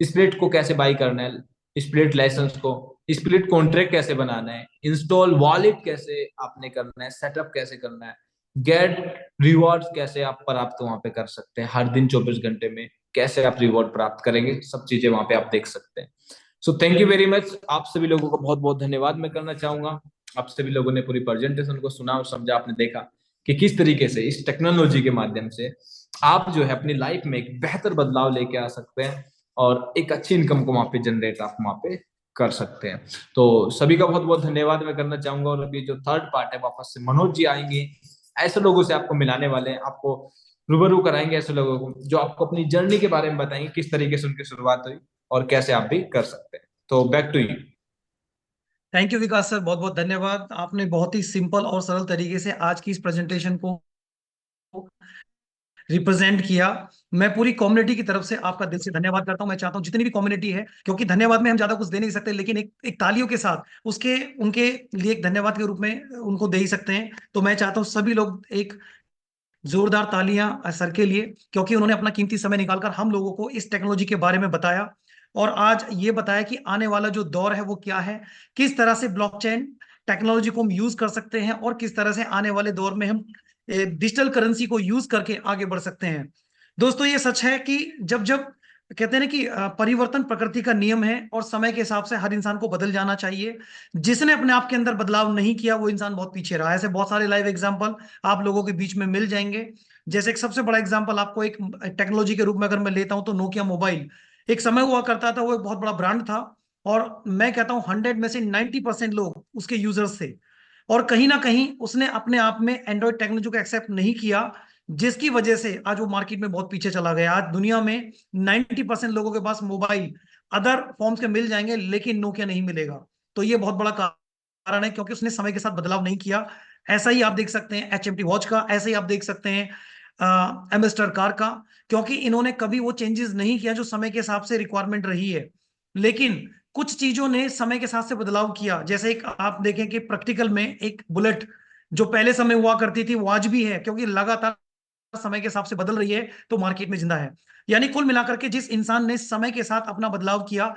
A: स्प्लिट को कैसे बाई करना है, स्प्लिट लाइसेंस को, स्प्लिट कॉन्ट्रैक्ट कैसे बनाना है, इंस्टॉल वॉलेट कैसे आपने करना है, सेटअप कैसे करना है, गेट रिवॉर्ड कैसे आप प्राप्त वहां पे कर सकते हैं, हर दिन 24 घंटे में कैसे आप रिवॉर्ड प्राप्त करेंगे, सब चीजें वहां पे आप देख सकते हैं। So thank you very much, आप सभी लोगों को बहुत बहुत धन्यवाद मैं करना चाहूंगा। आप सभी लोगों ने पूरी प्रेजेंटेशन को सुना और समझा, आपने देखा कि किस तरीके से इस टेक्नोलॉजी के माध्यम से आप जो है अपनी लाइफ में एक बेहतर बदलाव लेके आ सकते हैं, और एक अच्छी इनकम को वहां पे जनरेट आप वहां पे कर सकते हैं। तो सभी का बहुत बहुत धन्यवाद मैं करना चाहूंगा, और अभी जो थर्ड पार्ट है वापस से मनोज जी आएंगे, ऐसे लोगों से आपको मिलाने वाले हैं, आपको रूबरू कराएंगे ऐसे लोगों को जो आपको अपनी जर्नी के बारे में बताएंगे, किस तरीके से उनकी शुरुआत हुई और कैसे आप भी कर सकते हैं। तो back to you.
B: Thank you Vikas sir, बहुत बहुत धन्यवाद। आपने बहुत ही सिंपल और सरल तरीके से आज की इस प्रेजेंटेशन को रिप्रेजेंट किया। मैं पूरी कम्युनिटी की तरफ से आपका दिल से धन्यवाद करता हूं। मैं चाहता हूं जितनी भी कम्युनिटी है, क्योंकि धन्यवाद में हम ज्यादा कुछ दे नहीं सकते, लेकिन एक तालियों के साथ उसके उनके लिए एक धन्यवाद के रूप में उनको दे ही सकते हैं। तो मैं चाहता हूं सभी लोग एक जोरदार तालियां सर के लिए, क्योंकि उन्होंने अपना कीमती समय निकालकर हम लोगों को इस टेक्नोलॉजी के बारे में बताया, और आज ये बताया कि आने वाला जो दौर है वो क्या है, किस तरह से ब्लॉकचेन टेक्नोलॉजी को हम यूज कर सकते हैं, और किस तरह से आने वाले दौर में हम डिजिटल करेंसी को यूज करके आगे बढ़ सकते हैं। दोस्तों, ये सच है कि जब जब कहते हैं ना कि परिवर्तन प्रकृति का नियम है, और समय के हिसाब से हर इंसान को बदल जाना चाहिए। जिसने अपने आप के अंदर बदलाव नहीं किया वो इंसान बहुत पीछे रहा है। ऐसे बहुत सारे लाइव एग्जांपल आप लोगों के बीच में मिल जाएंगे। जैसे एक सबसे बड़ा एग्जांपल आपको एक टेक्नोलॉजी के रूप में अगर मैं लेता हूं, तो नोकिया मोबाइल एक समय हुआ करता था, वो एक बहुत बड़ा ब्रांड था, और मैं कहता हूं 100 में से 90% लोग उसके यूजर्स थे। और कहीं ना कहीं उसने अपने आप में एंड्रॉयड टेक्नोलॉजी को एक्सेप्ट नहीं किया, जिसकी वजह से आज वो मार्केट में बहुत पीछे चला गया। आज दुनिया में 90% लोगों के पास मोबाइल अदर फॉर्म्स के मिल जाएंगे, लेकिन नोकिया नहीं मिलेगा। तो ये बहुत बड़ा कारण है, क्योंकि उसने समय के साथ बदलाव नहीं किया। ऐसा ही आप देख सकते हैं HMT वॉच का, ऐसे ही आप देख सकते हैं एम्बेसडर कार का, क्योंकि इन्होंने कभी वो चेंजेस नहीं किया जो समय के हिसाब से रिक्वायरमेंट रही है। लेकिन कुछ चीजों ने समय के साथ से बदलाव किया। जैसे एक आप देखें कि प्रैक्टिकल में एक बुलेट जो पहले समय हुआ करती थी वो आज भी है, क्योंकि लगातार समय के हिसाब से बदल रही है, तो मार्केट में जिंदा है। यानी कुल मिलाकर के जिस इंसान ने समय के साथ अपना बदलाव किया,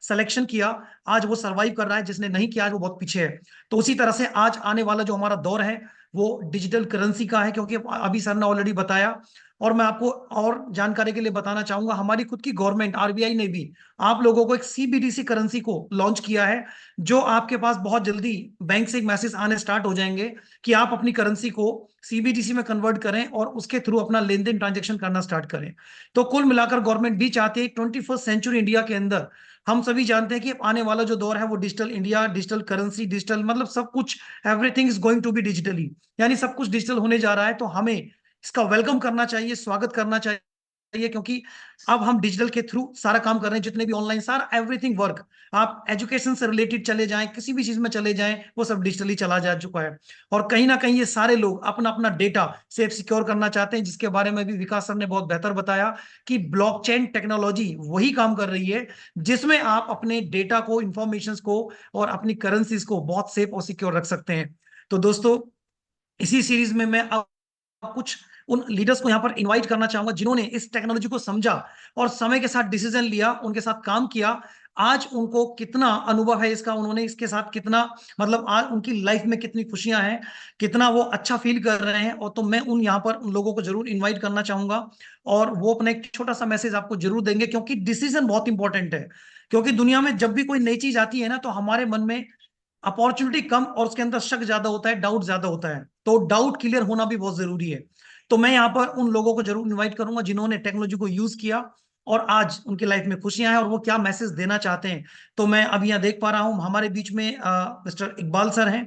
B: सिलेक्शन किया, आज वो सरवाइव कर रहा है। जिसने नहीं किया आज वो बहुत पीछे है। तो उसी तरह से आज आने वाला जो हमारा दौर है वो डिजिटल करेंसी का है, क्योंकि अभी सर ने ऑलरेडी बताया। और मैं आपको और जानकारी के लिए बताना चाहूंगा, हमारी खुद की गवर्नमेंट RBI ने भी आप लोगों को एक CBDC करेंसी को लॉन्च किया है, जो आपके पास बहुत जल्दी बैंक से एक मैसेज आने स्टार्ट हो जाएंगे कि आप अपनी करेंसी को CBDC में कन्वर्ट करें और उसके थ्रू अपना लेन देन ट्रांजेक्शन करना स्टार्ट करें। तो कुल मिलाकर गवर्नमेंट भी चाहती है 21st सेंचुरी इंडिया के अंदर, हम सभी जानते हैं कि आने वाला जो दौर है वो digital India, digital currency, digital मतलब सब कुछ, everything is going to be digitally, यानी सब कुछ डिजिटल होने जा रहा है। तो हमें इसका वेलकम करना चाहिए, स्वागत करना चाहिए, चाहिए, क्योंकि अब हम डिजिटल के थ्रू सारा काम कर रहे हैं, जितने भी ऑनलाइन सारा एवरीथिंग वर्क, आप एजुकेशन से रिलेटेड चले जाएं, किसी भी चीज में चले जाएं, वो सब डिजिटली चला जा चुका है। और कहीं ना कहीं ये सारे लोग अपना अपना डेटा सेफ सिक्योर करना चाहते हैं, जिसके बारे में भी विकास सर ने बहुत बेहतर बताया कि ब्लॉकचेन टेक्नोलॉजी वही काम कर रही है जिसमें आप अपने डेटा को, इंफॉर्मेशन को और अपनी करेंसीज को बहुत सेफ और सिक्योर रख सकते हैं। तो दोस्तों, इसी सीरीज में मैं अब कुछ उन लीडर्स को यहाँ पर इनवाइट करना चाहूंगा जिन्होंने इस टेक्नोलॉजी को समझा और समय के साथ डिसीजन लिया, उनके साथ काम किया। आज उनको कितना अनुभव है इसका, उन्होंने इसके साथ कितना, मतलब आज उनकी लाइफ में कितनी खुशियां हैं, कितना वो अच्छा फील कर रहे हैं। और तो मैं उन यहाँ पर उन लोगों को जरूर इन्वाइट करना चाहूंगा और वो अपना एक छोटा सा मैसेज आपको जरूर देंगे, क्योंकि डिसीजन बहुत इंपॉर्टेंट है। क्योंकि दुनिया में जब भी कोई नई चीज आती है ना, तो हमारे मन में अपॉर्चुनिटी कम और उसके अंदर शक ज्यादा होता है, डाउट ज्यादा होता है, तो डाउट क्लियर होना भी बहुत जरूरी है। तो मैं यहाँ पर उन लोगों को जरूर इनवाइट करूंगा जिन्होंने टेक्नोलॉजी को यूज किया और आज उनकी लाइफ में खुशियां हैं और वो क्या मैसेज देना चाहते हैं। तो मैं अभी यहाँ देख पा रहा हूँ हमारे बीच में मिस्टर इकबाल सर हैं।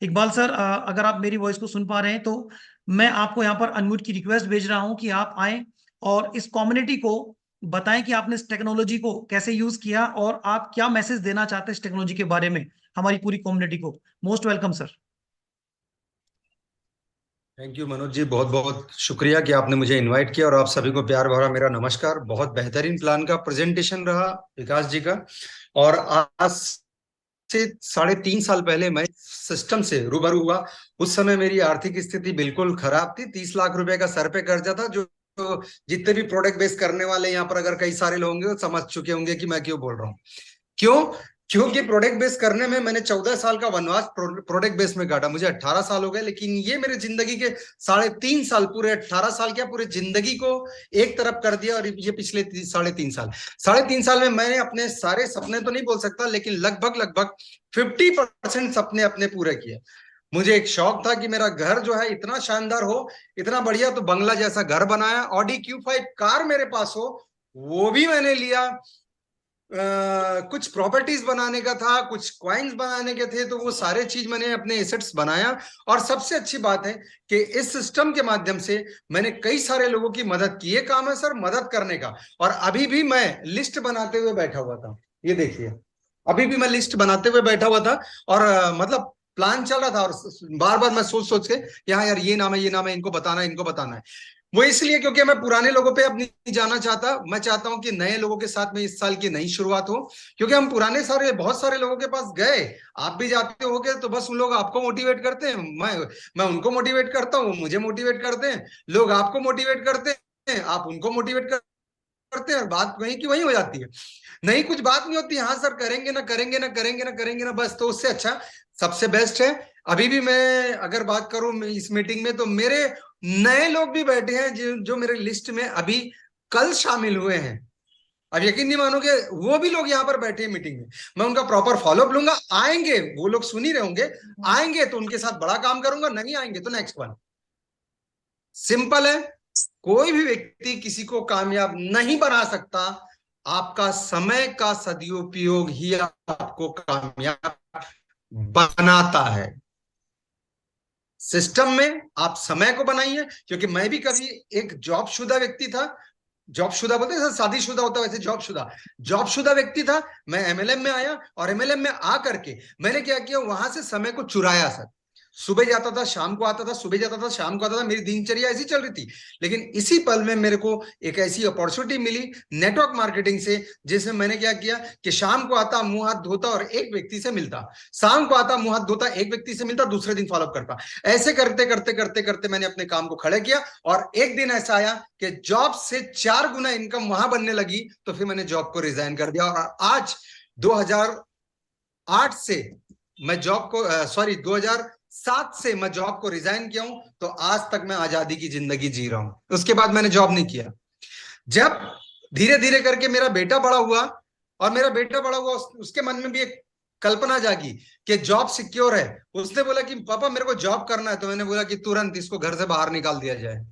B: इकबाल सर, अगर आप मेरी वॉइस को सुन पा रहे हैं तो मैं आपको यहाँ पर अनम्यूट की रिक्वेस्ट भेज रहा हूँ कि आप आए और इस कम्युनिटी को बताएं कि आपने इस टेक्नोलॉजी को कैसे यूज किया और आप क्या मैसेज देना चाहते हैं इस टेक्नोलॉजी के बारे में हमारी पूरी कम्युनिटी को। Most welcome sir.
C: Thank you Manoj ji, बहुत बहुत शुक्रिया कि आपने मुझे इनवाइट किया, और आप सभी को प्यार भरा मेरा नमस्कार। बहुत बेहतरीन प्लान का प्रेजेंटेशन रहा विकास जी का। और आज से 3.5 साल पहले मैं सिस्टम से रूबरू हुआ। उस समय मेरी आर्थिक स्थिति बिल्कुल खराब थी। 30 लाख रुपए का सर पे कर्जा था, जो जितने भी प्रोडक्ट बेस करने वाले यहाँ पर अगर कई सारे लोग होंगे वो समझ चुके होंगे कि मैं क्यों बोल रहा हूँ। क्यों? क्योंकि प्रोडक्ट बेस करने में मैंने 14 साल का वनवास प्रोडक्ट बेस में काटा। मुझे 18 साल हो गए, लेकिन ये मेरे जिंदगी के 3.5 साल, पूरे 18 साल क्या, पूरे जिंदगी को एक तरफ कर दिया। और ये पिछले 3.5 साल, 3.5 साल में मैंने अपने सारे सपने तो नहीं बोल सकता, लेकिन लगभग लगभग 50% सपने अपने पूरे किए। मुझे एक शौक था कि मेरा घर जो है इतना शानदार हो, इतना बढ़िया, तो बंगला जैसा घर बनाया। ऑडी Q5 कार मेरे पास हो, वो भी मैंने लिया। कुछ प्रॉपर्टीज बनाने का था, कुछ क्वाइंस बनाने के थे, तो वो सारे चीज मैंने अपने एसेट्स बनाया। और सबसे अच्छी बात है कि इस सिस्टम के माध्यम से मैंने कई सारे लोगों की मदद की। ये काम है सर मदद करने का। और अभी भी मैं लिस्ट बनाते हुए बैठा हुआ था, ये देखिए, अभी भी मैं लिस्ट बनाते हुए बैठा हुआ था। और मतलब प्लान चल रहा था, और बार बार मैं सोच सोच के, हाँ यार ये नाम है, ये नाम है, इनको बताना है, इनको बताना है। वो इसलिए क्योंकि मैं पुराने लोगों पे अब नहीं जाना चाहता। मैं चाहता हूं कि नए लोगों के साथ में इस साल की नई शुरुआत हो। क्योंकि हम पुराने बहुत सारे लोगों के पास गए, आप भी जाते होगे, तो बस उन लोग आपको मोटिवेट करते हैं, मैं उनको मोटिवेट करता हूँ, मुझे मोटिवेट करते हैं, लोग आपको मोटिवेट करते हैं, आप उनको मोटिवेट करते हैं, और बात वहीं की वहीं हो जाती है। नहीं, कुछ बात नहीं होती, हाँ सर करेंगे ना, करेंगे ना, करेंगे ना, करेंगे ना, बस। तो उससे अच्छा सबसे बेस्ट है। अभी भी मैं अगर बात करूं इस मीटिंग में, तो मेरे नए लोग भी बैठे हैं जो मेरे लिस्ट में अभी कल शामिल हुए हैं। अब यकीन नहीं मानोगे, वो भी लोग यहाँ पर बैठे हैं मीटिंग में। मैं उनका प्रॉपर फॉलोअप लूंगा। आएंगे वो लोग, सुन ही रहे होंगे, आएंगे तो उनके साथ बड़ा काम करूंगा, नहीं आएंगे तो नेक्स्ट वन। सिंपल है। कोई भी व्यक्ति किसी को कामयाब नहीं बना सकता, आपका समय का सदुपयोग ही आपको कामयाब बनाता है। सिस्टम में आप समय को बनाइए। क्योंकि मैं भी कभी एक जॉबशुदा व्यक्ति था, जॉबशुदा बोलते हैं, शादीशुदा होता है वैसे जॉबशुदा व्यक्ति था। मैं MLM में आया, और MLM में आकर के मैंने क्या किया, वहां से समय को चुराया सर। सुबह जाता था, शाम को आता था, सुबह जाता था, शाम को आता था, मेरी दिनचर्या ऐसी चल रही थी। लेकिन इसी पल में मेरे को एक ऐसी अपॉर्चुनिटी मिली नेटवर्क मार्केटिंग से, जिसमें मैंने क्या किया कि शाम को आता, मुंह हाथ धोता और एक व्यक्ति से मिलता, शाम को आता, मुंह हाथ धोता, एक व्यक्ति से मिलता, दूसरे दिन फॉलोअप करता। ऐसे करते करते करते करते मैंने अपने काम को खड़े किया। और एक दिन ऐसा आया कि जॉब से 4 गुना इनकम वहां बनने लगी। तो फिर मैंने जॉब को रिजाइन कर दिया। और आज 2008 से मैं जॉब को 2007 से मैं जॉब को रिजाइन किया हूं। तो आज तक मैं आजादी की जिंदगी जी रहा हूं। उसके बाद मैंने जॉब नहीं किया। जब धीरे धीरे करके मेरा बेटा बड़ा हुआ, उसके मन में भी एक कल्पना जागी कि जॉब सिक्योर है। उसने बोला कि पापा मेरे को जॉब करना है। तो मैंने बोला कि तुरंत इसको घर से बाहर निकाल दिया जाए,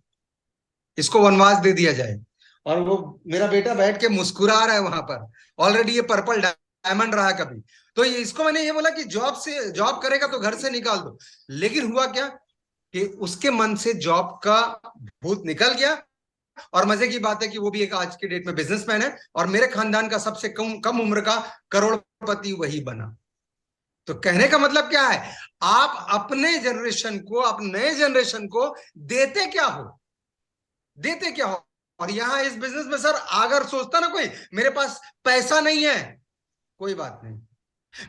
C: इसको वनवास दे दिया जाए। और वो मेरा बेटा बैठ के मुस्कुरा रहा है वहां पर। ऑलरेडी ये पर्पल डायमंड रहा कभी। तो इसको मैंने ये बोला कि जॉब करेगा तो घर से निकाल दो। लेकिन हुआ क्या कि उसके मन से जॉब का भूत निकल गया। और मजे की बात है कि वो भी एक आज के डेट में बिजनेसमैन है और मेरे खानदान का सबसे कम कम उम्र का करोड़पति वही बना। तो कहने का मतलब क्या है, आप अपने जनरेशन को, अपने नए जनरेशन को देते क्या हो, देते क्या हो। और यहां इस बिजनेस में सर अगर सोचता ना कोई मेरे पास पैसा नहीं है, कोई बात नहीं,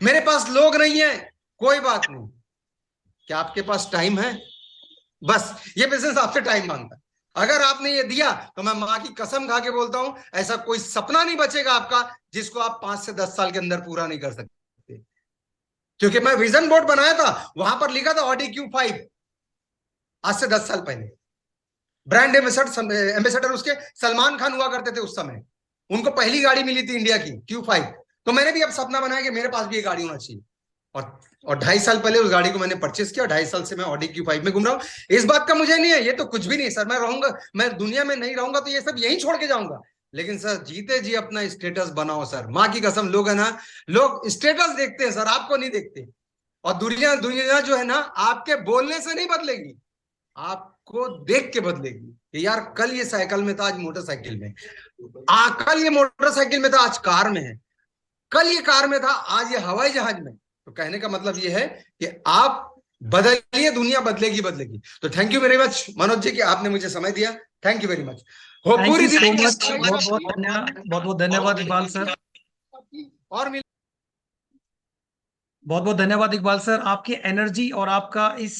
C: मेरे पास लोग नहीं है, कोई बात नहीं, क्या आपके पास टाइम है? बस ये बिजनेस आपसे टाइम मांगता है। अगर आपने ये दिया तो मैं मां की कसम खा के बोलता हूं, ऐसा कोई सपना नहीं बचेगा आपका जिसको आप 5 से 10 साल के अंदर पूरा नहीं कर सकते। क्योंकि मैं विजन बोर्ड बनाया था, वहां पर लिखा था ऑडी Q5, आज से 10 साल पहले। ब्रांड एम्बेसडर उसके सलमान खान हुआ करते थे उस समय, उनको पहली गाड़ी मिली थी इंडिया की Q5। तो मैंने भी अब सपना बनाया कि मेरे पास भी ये गाड़ी होना चाहिए, और 2.5 साल पहले उस गाड़ी को मैंने परचेस किया, 2.5 साल से मैं ऑडी Q5 में घूम रहा हूं। इस बात का मुझे नहीं है, ये तो कुछ भी नहीं सर, मैं रहूंगा, मैं दुनिया में नहीं रहूंगा तो ये सब यही छोड़ के जाऊंगा, लेकिन सर जीते जी अपना स्टेटस बनाओ सर। माँ की कसम, लोग है ना, लोग स्टेटस देखते हैं सर, आपको नहीं देखते। और दुनिया दुनिया जो है ना, आपके बोलने से नहीं बदलेगी, आपको देख के बदलेगी कि यार कल ये साइकिल में था, आज मोटरसाइकिल में, कल ये मोटरसाइकिल में था, आज कार में है, कल ये कार में था, आज ये हवाई जहाज में। तो कहने का मतलब ये है कि आप बदलिए, दुनिया बदलेगी बदलेगी। तो thank you very much Manoj ji कि आपने मुझे समय दिया, थैंक यू वेरी मच। हो
B: थैंक
C: पूरी
B: यू सो
C: दिल्ली
B: मच, बहुत बहुत धन्यवाद, बहुत बहुत धन्यवाद इकबाल सर,
C: और
B: बहुत बहुत धन्यवाद इकबाल सर। आपकी एनर्जी और आपका इस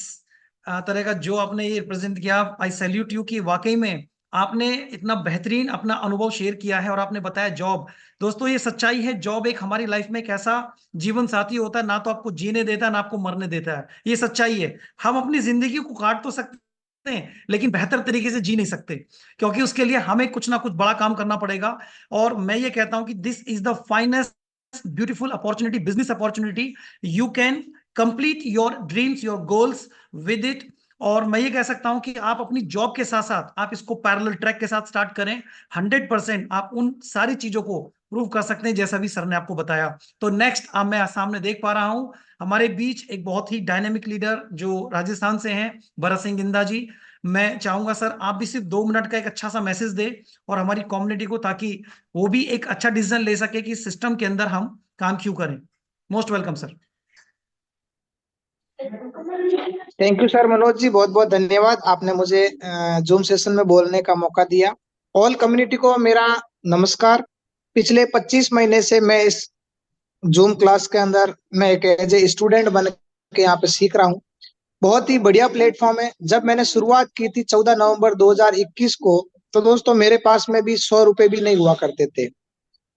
B: तरह का जो आपने ये रिप्रेजेंट किया, आई सैल्यूट यू कि वाकई में आपने इतना बेहतरीन अपना अनुभव शेयर किया है और आपने बताया जॉब। दोस्तों ये सच्चाई है, जॉब एक हमारी लाइफ में एक ऐसा जीवन साथी होता है, ना तो आपको जीने देता है ना आपको मरने देता है, ये सच्चाई है। हम अपनी जिंदगी को काट तो सकते हैं लेकिन बेहतर तरीके से जी नहीं सकते, क्योंकि उसके लिए हमें कुछ ना कुछ बड़ा काम करना पड़ेगा। और मैं ये कहता हूं कि this is the finest beautiful opportunity, business opportunity. You can complete your dreams, your goals with it. और मैं ये कह सकता हूं कि आप अपनी जॉब के साथ साथ आप इसको पैरेलल ट्रैक के साथ स्टार्ट करें। 100% आप उन सारी चीजों को प्रूव कर सकते हैं जैसा भी सर ने आपको बताया। तो नेक्स्ट अब मैं सामने देख पा रहा हूं हमारे बीच एक बहुत ही डायनेमिक लीडर जो राजस्थान से हैं, भरत सिंह गिंदा जी। मैं चाहूंगा सर आप भी सिर्फ 2 मिनट का एक अच्छा सा मैसेज दे और हमारी कम्युनिटी को, ताकि वो भी एक अच्छा डिसीजन ले सके कि सिस्टम के अंदर हम काम क्यों करें। Most welcome sir.
D: Thank you sir Manoj ji, बहुत बहुत धन्यवाद, आपने मुझे जूम सेशन में बोलने का मौका दिया। ऑल कम्युनिटी को मेरा नमस्कार। पिछले 25 महीने से मैं इस जूम क्लास के अंदर मैं एक एज ए स्टूडेंट बन के यहाँ पे सीख रहा हूँ। बहुत ही बढ़िया प्लेटफॉर्म है। जब मैंने शुरुआत की थी 14 नवंबर 2021 को, तो दोस्तों मेरे पास में भी 100 रुपए भी नहीं हुआ करते थे,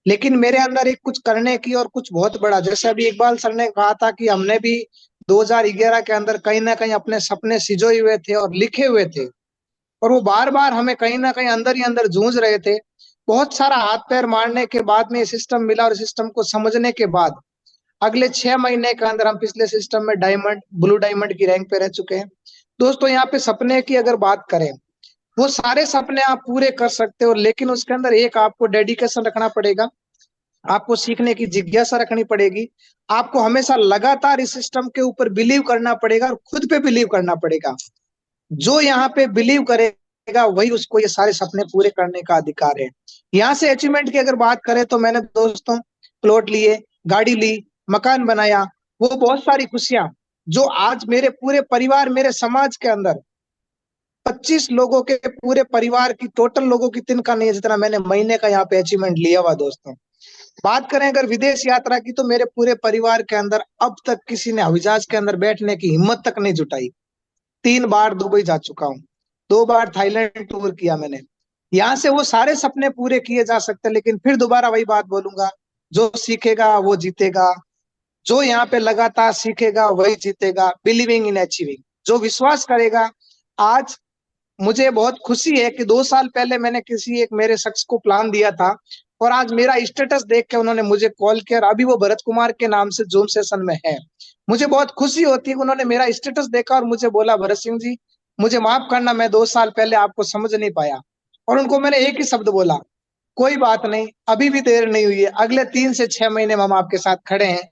D: लेकिन मेरे अंदर एक कुछ करने की और कुछ बहुत बड़ा, जैसे अभी इकबाल सर ने कहा था कि हमने भी 2011 के अंदर कहीं ना कहीं अपने सपने सिजोए हुए थे और लिखे हुए थे, और वो बार बार हमें कहीं ना कहीं अंदर ही अंदर जूझ रहे थे। बहुत सारा हाथ पैर मारने के बाद में सिस्टम मिला, और सिस्टम को समझने के बाद अगले 6 महीने के अंदर हम पिछले सिस्टम में डायमंड, ब्लू डायमंड की रैंक पे रह चुके हैं। दोस्तों यहाँ पे सपने की अगर बात करें, वो सारे सपने आप पूरे कर सकते हो, लेकिन उसके अंदर एक आपको डेडिकेशन रखना पड़ेगा, आपको सीखने की जिज्ञासा रखनी पड़ेगी, आपको हमेशा लगातार इस सिस्टम के ऊपर बिलीव करना पड़ेगा और खुद पे बिलीव करना पड़ेगा। जो यहाँ पे बिलीव करेगा वही उसको ये सारे सपने पूरे करने का अधिकार है। यहाँ से अचीवमेंट की अगर बात करें तो मैंने दोस्तों प्लॉट लिए, गाड़ी ली, मकान बनाया, वो बहुत सारी खुशियां जो आज मेरे पूरे परिवार, मेरे समाज के अंदर 25 लोगों के पूरे परिवार की टोटल लोगों की तिनका नहीं है जितना मैंने महीने का यहाँ पे अचीवमेंट लिया हुआ। दोस्तों बात करें अगर विदेश यात्रा की, तो मेरे पूरे परिवार के अंदर अब तक किसी ने हवाई जहाज के अंदर बैठने की हिम्मत तक नहीं जुटाई। 3 बार दुबई जा चुका हूँ, 2 बार थाईलैंड टूर किया मैंने। यहाँ से वो सारे सपने पूरे किए जा सकते हैं, लेकिन फिर दोबारा वही बात बोलूंगा, जो सीखेगा वो जीतेगा, जो यहाँ पे लगातार सीखेगा वही जीतेगा। बिलीविंग इन अचीविंग, जो विश्वास करेगा। आज मुझे बहुत खुशी है कि 2 साल पहले मैंने किसी एक मेरे शख्स को प्लान दिया था, और आज मेरा स्टेटस देख के उन्होंने मुझे कॉल किया, और अभी वो भरत कुमार के नाम से जूम सेशन में है। मुझे बहुत खुशी होती है कि उन्होंने मेरा स्टेटस देखा और मुझे बोला, भरत सिंह जी मुझे माफ करना, मैं 2 साल पहले आपको समझ नहीं पाया। और उनको मैंने एक ही शब्द बोला, कोई बात नहीं, अभी भी देर नहीं हुई है, अगले 3 से 6 महीने में हम आपके साथ खड़े हैं।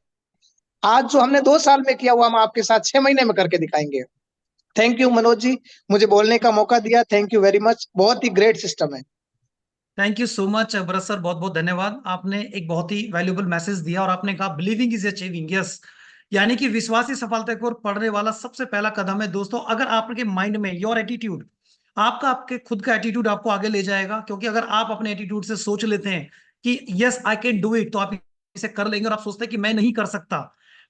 D: आज जो हमने 2 साल में किया हुआ हम आपके साथ 6 महीने में करके दिखाएंगे। थैंक यू मनोज जी, मुझे बोलने का मौका दिया, थैंक यू वेरी मच। बहुत ही ग्रेट सिस्टम है।
B: Thank you so much Bharat sir, बहुत बहुत धन्यवाद। आपने एक बहुत ही वैल्यूएबल मैसेज दिया और आपने कहा बिलीविंग इज अचीविंग, यस, यानी कि विश्वास ही सफलता की ओर पढ़ने वाला सबसे पहला कदम है। दोस्तों, अगर आपके माइंड में योर एटीट्यूड, आपके खुद का एटीट्यूड आपको आगे ले जाएगा, क्योंकि अगर आप अपने एटीट्यूड से सोच लेते हैं कि yes I can do it, तो आप इसे कर लेंगे, और आप सोचते हैं कि मैं नहीं कर सकता,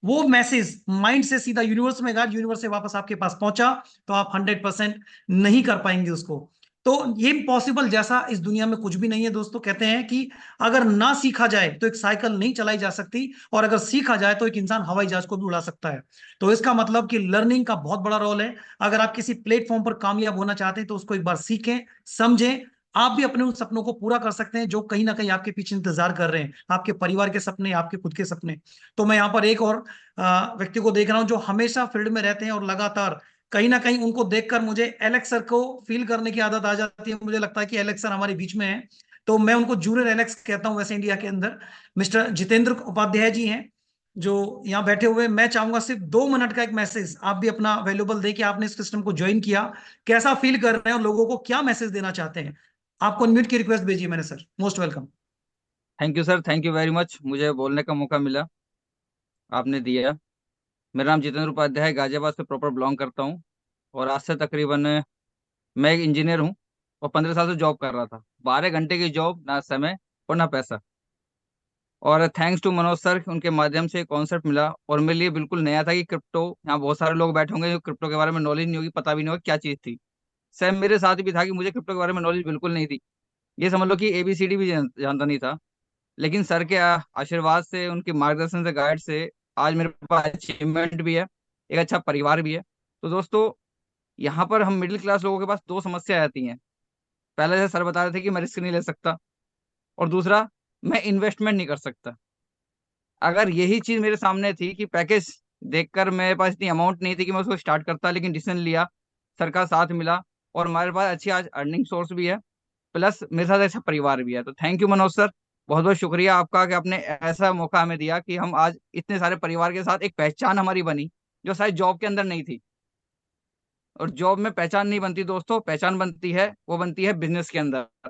B: वो मैसेज माइंड से सीधा यूनिवर्स में गया, यूनिवर्स से वापस आपके पास पहुंचा, तो आप 100% नहीं कर पाएंगे उसको। तो ये इम्पॉसिबल जैसा इस दुनिया में कुछ भी नहीं है दोस्तों। कहते हैं कि अगर ना सीखा जाए तो एक साइकिल नहीं चलाई जा सकती, और अगर सीखा जाए तो एक इंसान हवाई जहाज को भी उड़ा सकता है। तो इसका मतलब कि लर्निंग का बहुत बड़ा रोल है। अगर आप किसी प्लेटफॉर्म पर कामयाब होना चाहते हैं तो उसको एक बार सीखें, समझें। आप भी अपने उन सपनों को पूरा कर सकते हैं जो कहीं ना कहीं आपके पीछे इंतजार कर रहे हैं, आपके परिवार के सपने, आपके खुद के सपने। तो मैं यहाँ पर एक और व्यक्ति को देख रहा हूँ जो हमेशा फील्ड में रहते हैं और लगातार कहीं ना कहीं उनको देखकर मुझे एलेक्स सर को फील करने की आदत आ जाती है। मुझे लगता है कि एलेक्स सर हमारे बीच में है, तो मैं उनको जूनियर एलेक्स कहता हूं वैसे इंडिया के अंदर। मिस्टर जितेंद्र उपाध्याय जी हैं जो यहाँ बैठे हुए। मैं चाहूंगा सिर्फ 2 मिनट का एक मैसेज आप भी अपना वैल्यूएबल दे, कि आपने इस सिस्टम को ज्वाइन किया, कैसा फील कर रहे हैं और लोगों को क्या मैसेज देना चाहते हैं। आपको अनम्यूट की रिक्वेस्ट भेजी है मैंने sir, most welcome.
E: Thank you sir, thank you very much, मुझे बोलने का मौका मिला, आपने दिया। मेरा नाम जितेंद्र उपाध्याय है, गाजियाबाद से प्रॉपर बिलोंग करता हूँ। और आज से तकरीबन मैं एक इंजीनियर हूँ और 15 साल से जॉब कर रहा था। 12 घंटे की जॉब, ना समय और ना पैसा। और थैंक्स टू मनोज सर, उनके माध्यम से कॉन्सेप्ट मिला और मेरे लिए बिल्कुल नया था कि क्रिप्टो, यहाँ बहुत सारे लोग बैठे होंगे जो क्रिप्टो के बारे में नॉलेज नहीं होगी, पता भी नहीं होगा क्या चीज़ थी। सेम मेरे साथ भी था कि मुझे क्रिप्टो के बारे में नॉलेज बिल्कुल नहीं थी। ये समझ लो कि ABCD भी जानता नहीं था। लेकिन सर के आशीर्वाद से, उनके मार्गदर्शन से, गाइड से आज मेरे पास अचीवमेंट भी है, एक अच्छा परिवार भी है। तो दोस्तों, यहाँ पर हम मिडिल क्लास लोगों के पास 2 समस्या आती हैं। पहले जैसे सर बता रहे थे कि मैं रिस्क नहीं ले सकता, और दूसरा, मैं इन्वेस्टमेंट नहीं कर सकता। अगर यही चीज मेरे सामने थी कि पैकेज देखकर मेरे पास इतनी अमाउंट नहीं थी कि मैं उसको स्टार्ट करता, लेकिन डिसीजन लिया, सर का साथ मिला, और हमारे पास अच्छी आज अर्निंग सोर्स भी है, प्लस मेरे साथ अच्छा परिवार भी है। तो थैंक यू मनोज सर, बहुत बहुत शुक्रिया आपका कि आपने ऐसा मौका हमें दिया कि हम आज इतने सारे परिवार के साथ एक पहचान हमारी बनी, जो शायद जॉब के अंदर नहीं थी। और जॉब में पहचान नहीं बनती दोस्तों, पहचान बनती है, वो बनती है बिजनेस के अंदर।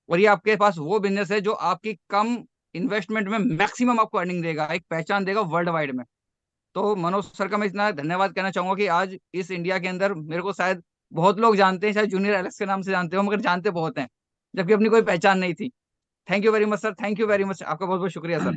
E: और ये आपके पास वो बिजनेस है जो आपकी कम इन्वेस्टमेंट में मैक्सिमम आपको अर्निंग देगा, एक पहचान देगा वर्ल्ड वाइड में। तो मनोज सर का मैं इतना धन्यवाद कहना चाहूंगा कि आज इस इंडिया के अंदर मेरे को शायद बहुत लोग जानते हैं, शायद जूनियर एलेक्स के नाम से जानते हो, मगर जानते बहुत हैं, जबकि अपनी कोई पहचान नहीं थी। Thank you very much sir, thank you very much, आपका बहुत बहुत शुक्रिया सर,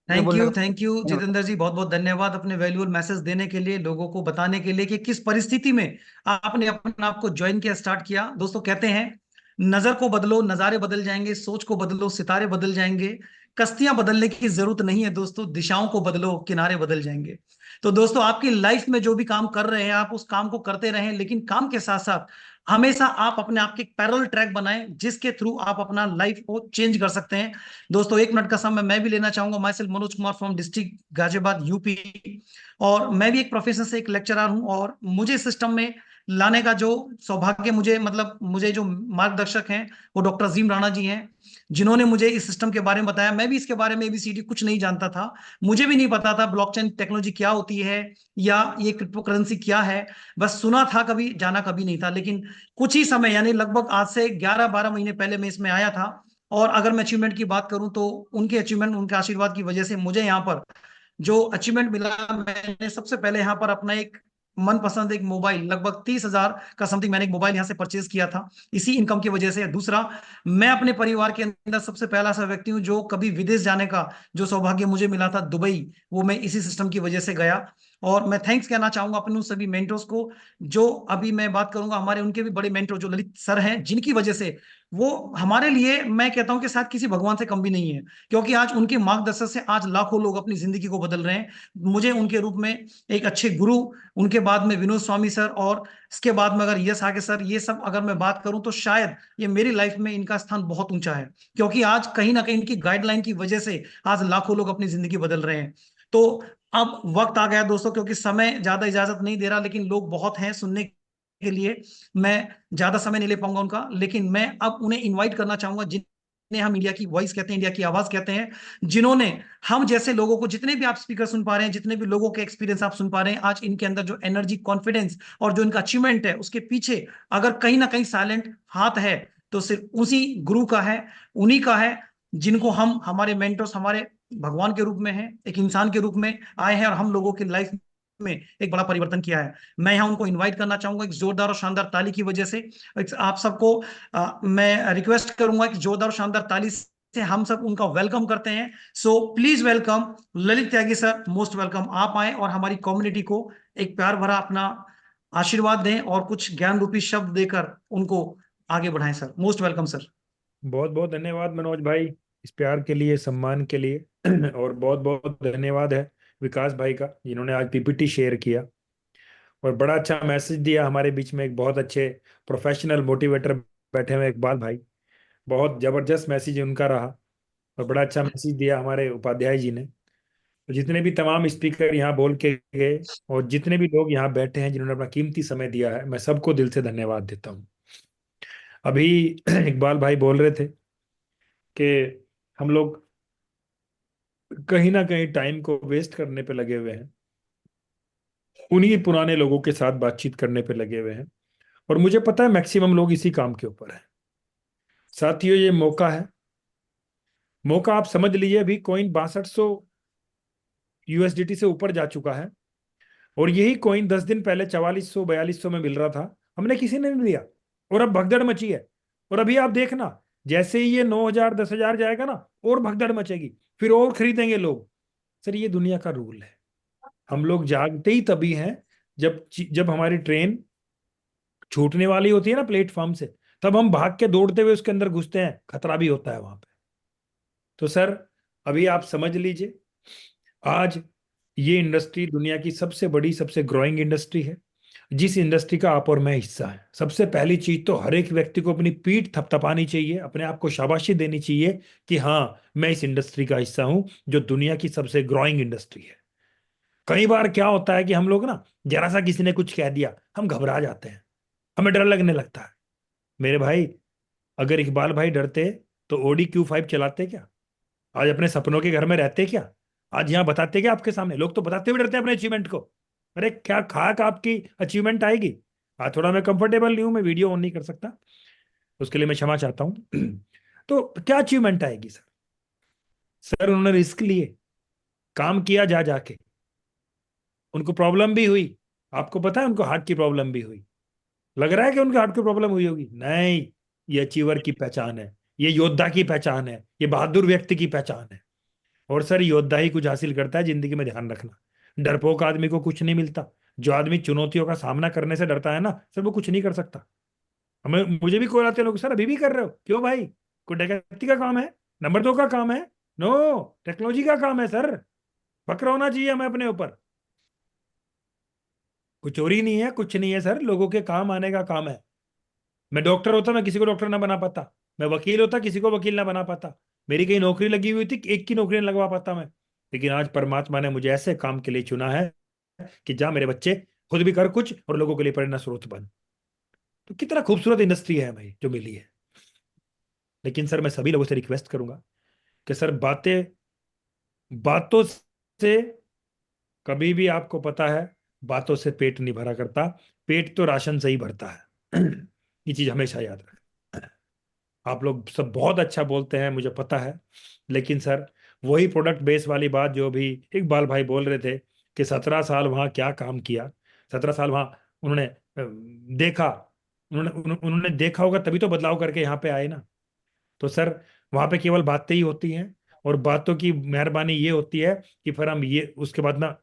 E: मुझे बोलने का
B: थैंक यू
E: धन्यवाद।
B: जितेंद्र जी, बहुत बहुत धन्यवाद अपने वैल्यूएबल मैसेज देने के लिए, लोगों को बताने के लिए कि किस परिस्थिति में आपने अपने आप को ज्वाइन किया, स्टार्ट किया। दोस्तों, कहते हैं नजर को बदलो, नजारे बदल जाएंगे, सोच को बदलो, सितारे बदल जाएंगे। कश्तियां बदलने की जरूरत नहीं है दोस्तों, दिशाओं को बदलो, किनारे बदल जाएंगे। तो दोस्तों, आपकी लाइफ में जो भी काम कर रहे हैं, आप उस काम को करते रहें, लेकिन काम के साथ साथ हमेशा आप अपने आप के पैरेलल ट्रैक बनाएं, जिसके थ्रू आप अपना लाइफ को चेंज कर सकते हैं। दोस्तों, 1 मिनट का समय मैं भी लेना चाहूंगा। My self Manoj Kumar from district Ghaziabad, UP, और मैं भी एक प्रोफेशन से एक लेक्चरर हूं। और मुझे सिस्टम में लाने का जो सौभाग्य, मुझे जो मार्गदर्शक हैं वो डॉक्टर अजीम राणा जी हैं, जिन्होंने मुझे इस सिस्टम के बारे में बताया। मैं भी इसके बारे में ABCD कुछ नहीं जानता था, मुझे भी नहीं पता था ब्लॉकचेन टेक्नोलॉजी क्या होती है या ये क्रिप्टो करेंसी क्या है। बस सुना था, कभी जाना कभी नहीं था। लेकिन कुछ ही समय, यानी लगभग आज से 11-12 महीने पहले मैं इसमें आया था। और अगर मैं अचीवमेंट की बात करूं तो उनके अचीवमेंट, उनके आशीर्वाद की वजह से मुझे यहाँ पर जो अचीवमेंट मिला, मैंने सबसे पहले यहाँ पर अपना एक मनपसंद एक मोबाइल, लगभग 30,000 का समथिंग मैंने एक मोबाइल यहाँ से परचेज किया था, इसी इनकम की वजह से। दूसरा, मैं अपने परिवार के अंदर सबसे पहला सा व्यक्ति हूँ जो कभी विदेश जाने का जो सौभाग्य मुझे मिला था, दुबई, वो मैं इसी सिस्टम की वजह से गया। और मैं थैंक्स कहना चाहूंगा अपने उन सभी मेंटर्स को, जो अभी मैं बात करूंगा हमारे उनके भी बड़े मेंटर जो ललित सर हैं, जिनकी वजह से वो हमारे लिए, मैं कहता हूं कि शायद किसी भगवान से कम भी नहीं है, क्योंकि आज उनके मार्गदर्शन से आज लाखों लोग अपनी जिंदगी को बदल रहे हैं। मुझे उनके रूप में एक अच्छे गुरु, उनके बाद में विनोद स्वामी सर, और इसके बाद में अगर यस आगे सर, ये सब अगर मैं बात करूं तो शायद ये मेरी लाइफ में इनका स्थान बहुत ऊंचा है, क्योंकि आज कहीं ना कहीं इनकी गाइडलाइन की वजह से आज लाखों लोग अपनी जिंदगी बदल रहे हैं। तो अब वक्त आ गया दोस्तों, क्योंकि समय ज्यादा इजाजत नहीं दे रहा, लेकिन लोग बहुत हैं सुनने के लिए, मैं ज्यादा समय नहीं ले पाऊंगा उनका। लेकिन मैं अब उन्हें इनवाइट करना चाहूंगा, जिन्हें हम इंडिया की वॉइस कहते हैं, इंडिया की आवाज कहते हैं, जिन्होंने हम जैसे लोगों को, जितने भी आप स्पीकर सुन पा रहे हैं, जितने भी लोगों के एक्सपीरियंस आप सुन पा रहे हैं, आज इनके अंदर जो एनर्जी, कॉन्फिडेंस और जो इनका अचीवमेंट है, उसके पीछे अगर कहीं ना कहीं साइलेंट हाथ है, तो सिर्फ उसी गुरु का है, उन्हीं का है, जिनको हम हमारे मेंटर्स, हमारे भगवान के रूप में हैं, एक इंसान के रूप में आए हैं और हम लोगों की लाइफ में एक बड़ा परिवर्तन किया है। मैं यहाँ उनको इनवाइट करना चाहूंगा एक जोरदार और शानदार ताली की वजह से। आप सबको मैं रिक्वेस्ट करूंगा कि जोरदार और शानदार ताली से हम सब उनका वेलकम करते हैं। So please welcome Lalit Tyagi sir, most welcome. आप आए और हमारी कम्युनिटी को एक प्यार भरा अपना आशीर्वाद दें और कुछ ज्ञान रूपी शब्द देकर उनको आगे बढ़ाएं सर। Most welcome sir.
F: बहुत बहुत धन्यवाद मनोज भाई, इस प्यार के लिए, सम्मान के लिए। और बहुत बहुत धन्यवाद है विकास भाई का, जिन्होंने आज पीपीटी शेयर किया और बड़ा अच्छा मैसेज दिया। हमारे बीच में एक बहुत अच्छे प्रोफेशनल मोटिवेटर बैठे हुए इकबाल भाई, बहुत जबरदस्त मैसेज उनका रहा और बड़ा अच्छा मैसेज दिया हमारे उपाध्याय जी ने। तो जितने भी तमाम स्पीकर यहाँ बोल के गए और जितने भी लोग यहाँ बैठे हैं जिन्होंने अपना कीमती समय दिया है, मैं सबको दिल से धन्यवाद देता हूँ। अभी इकबाल भाई बोल रहे थे कि हम लोग कहीं ना कहीं टाइम को वेस्ट करने पे लगे हुए हैं, उन्हीं पुराने लोगों के साथ बातचीत करने पे लगे हुए हैं। और मुझे पता है मैक्सिमम लोग इसी काम के ऊपर हैं। साथियों, ये मौका है, मौका आप समझ लीजिए। अभी कॉइन 6200 यूएसडीटी से ऊपर जा चुका है और यही कॉइन 10 दिन पहले 4400 4200 में मिल रहा था, हमने किसी ने नहीं लिया और अब भगदड़ मची है। और अभी आप देखना, जैसे ही ये 9000 10,000 जाएगा ना, और भगदड़ मचेगी, फिर और खरीदेंगे लोग। सर, ये दुनिया का रूल है। हम लोग जागते ही तभी हैं जब जब हमारी ट्रेन छूटने वाली होती है ना प्लेटफॉर्म से, तब हम भाग के दौड़ते हुए उसके अंदर घुसते हैं, खतरा भी होता है वहां पे। तो सर, अभी आप समझ लीजिए, आज ये इंडस्ट्री दुनिया की सबसे बड़ी, सबसे ग्रोइंग इंडस्ट्री है, जिस इंडस्ट्री का आप और मैं हिस्सा है। सबसे पहली चीज तो हर एक व्यक्ति को अपनी पीठ थपथपानी चाहिए, अपने आप को शाबाशी देनी चाहिए कि हाँ, मैं इस इंडस्ट्री का हिस्सा हूं जो दुनिया की सबसे ग्रोइंग इंडस्ट्री है। कई बार क्या होता है कि हम लोग ना, जरा सा किसी ने कुछ कह दिया, हम घबरा जाते हैं, हमें डर लगने लगता है। मेरे भाई, अगर इकबाल भाई डरते तो ओडी Q5 चलाते क्या? आज अपने सपनों के घर में रहते क्या? आज यहाँ बताते क्या आपके सामने? लोग तो बताते हुए डरते हैं अपने अचीवमेंट को। अरे क्या खाक आपकी अचीवमेंट आएगी? आज थोड़ा मैं कंफर्टेबल नहीं हूं, मैं वीडियो ऑन नहीं कर सकता, उसके लिए मैं क्षमा चाहता हूँ। तो क्या अचीवमेंट आएगी सर? सर, उन्होंने रिस्क लिए, काम किया जा जाके, उनको प्रॉब्लम भी हुई। आपको पता है उनको हार्ट की प्रॉब्लम भी हुई। लग रहा है कि उनके हार्ट की प्रॉब्लम हुई होगी? नहीं, ये अचीवर की पहचान है, ये योद्धा की पहचान है, ये बहादुर व्यक्ति की पहचान है। और सर, योद्धा ही कुछ हासिल करता है जिंदगी में, ध्यान रखना। डरपोक आदमी को कुछ नहीं मिलता। जो आदमी चुनौतियों का सामना करने से डरता है ना सर, वो कुछ नहीं कर सकता। हमें मुझे भी कोई आते हैं लोग, सर अभी भी कर रहे हो क्यों भाई? कोई डकैती का काम है? नंबर 2 का काम है? नो, टेक्नोलॉजी का काम है सर। फक्र होना चाहिए हमें अपने ऊपर। कुछ चोरी नहीं है, कुछ नहीं है सर, लोगों के काम आने का काम है। मैं डॉक्टर होता, मैं किसी को डॉक्टर ना बना पाता। मैं वकील होता, किसी को वकील ना बना पाता। मेरी कहीं नौकरी लगी हुई थी, एक की नौकरी नहीं लगवा पाता मैं। लेकिन आज परमात्मा ने मुझे ऐसे काम के लिए चुना है कि जहां मेरे बच्चे खुद भी कर कुछ और लोगों के लिए प्रेरणा स्रोत बन। तो कितना खूबसूरत इंडस्ट्री है भाई जो मिली है। लेकिन सर, मैं सभी लोगों से रिक्वेस्ट करूंगा कि सर, बातें बातों से, कभी भी आपको पता है, बातों से पेट नहीं भरा करता, पेट तो राशन से ही भरता है। ये चीज हमेशा याद रखें। आप लोग सब बहुत अच्छा बोलते हैं, मुझे पता है, लेकिन सर, वही प्रोडक्ट बेस वाली बात जो भी इकबाल भाई बोल रहे थे कि 17 साल वहां क्या काम किया, 17 साल वहां उन्होंने देखा, उन्होंने देखा होगा तभी तो बदलाव करके यहाँ पे आए ना। तो सर, वहां पे केवल बातें ही होती हैं और बातों की मेहरबानी ये होती है कि फिर हम ये उसके बाद ना,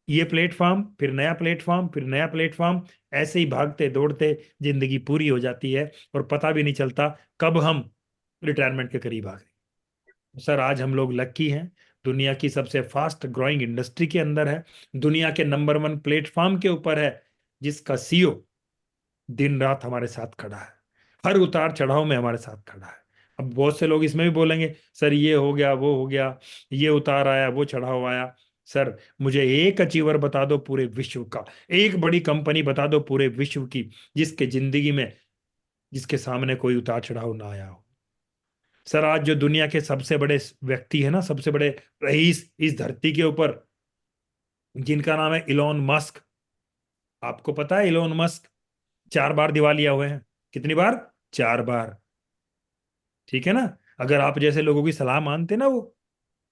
F: ये प्लेटफॉर्म, फिर नया प्लेटफॉर्म, फिर नया प्लेटफॉर्म, ऐसे ही भागते दौड़ते जिंदगी पूरी हो जाती है और पता भी नहीं चलता कब हम रिटायरमेंट के करीब आ गए। सर, आज हम लोग लक्की हैं, दुनिया की सबसे फास्ट ग्रोइंग इंडस्ट्री के अंदर है, दुनिया के नंबर 1 प्लेटफॉर्म के ऊपर है, जिसका सीईओ दिन रात हमारे साथ खड़ा है, हर उतार चढ़ाव में हमारे साथ खड़ा है। अब बहुत से लोग इसमें भी बोलेंगे, सर ये हो गया, वो हो गया, ये उतार आया, वो चढ़ाव आया। सर, मुझे एक अचीवर बता दो पूरे विश्व का, एक बड़ी कंपनी बता दो पूरे विश्व की, जिसके जिंदगी में, जिसके सामने कोई उतार चढ़ाव ना आया हो। सर, आज जो दुनिया के सबसे बड़े व्यक्ति है ना, सबसे बड़े रईस इस धरती के ऊपर, जिनका नाम है इलोन मस्क। आपको पता है इलोन मस्क 4 बार दिवालिया हुए हैं? कितनी बार? 4 बार। ठीक है ना। अगर आप जैसे लोगों की सलाह मानते ना, वो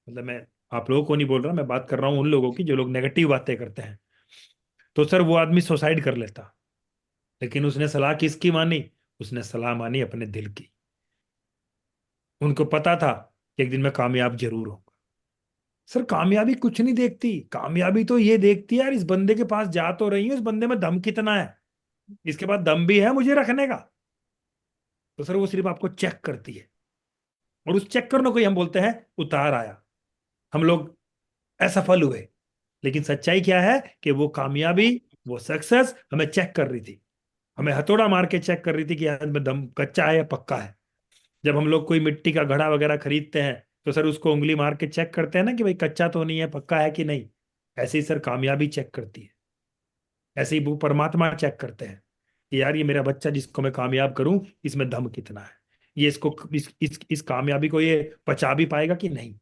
F: मतलब मैं आप लोगों को नहीं बोल रहा, मैं बात कर रहा हूँ उन लोगों की जो लोग नेगेटिव बातें करते हैं, तो सर वो आदमी सुसाइड कर लेता। लेकिन उसने सलाह किसकी मानी? उसने सलाह मानी अपने दिल की। उनको पता था कि एक दिन मैं कामयाब जरूर हूँ। सर कामयाबी कुछ नहीं देखती, कामयाबी तो ये देखती है यार इस बंदे के पास जा तो रही है, इस बंदे में दम कितना है, इसके पास दम भी है मुझे रखने का। तो सर वो सिर्फ आपको चेक करती है, और उस चेक करने को ही हम बोलते हैं उतार आया। हम लोग असफल हुए, लेकिन सच्चाई क्या है कि वो कामयाबी, वो सक्सेस हमें चेक कर रही थी, हमें हथौड़ा मार के चेक कर रही थी कि यार में दम कच्चा है या पक्का है। जब हम लोग कोई मिट्टी का घड़ा वगैरह खरीदते हैं तो सर उसको उंगली मार के चेक करते हैं ना कि भाई कच्चा तो नहीं है, पक्का है कि नहीं। ऐसे ही सर कामयाबी चेक करती है, ऐसे ही वो परमात्मा चेक करते हैं कि यार ये मेरा बच्चा जिसको मैं कामयाब करूं, इसमें दम कितना है, ये इसको इस कामयाबी को ये पचा भी पाएगा कि नहीं।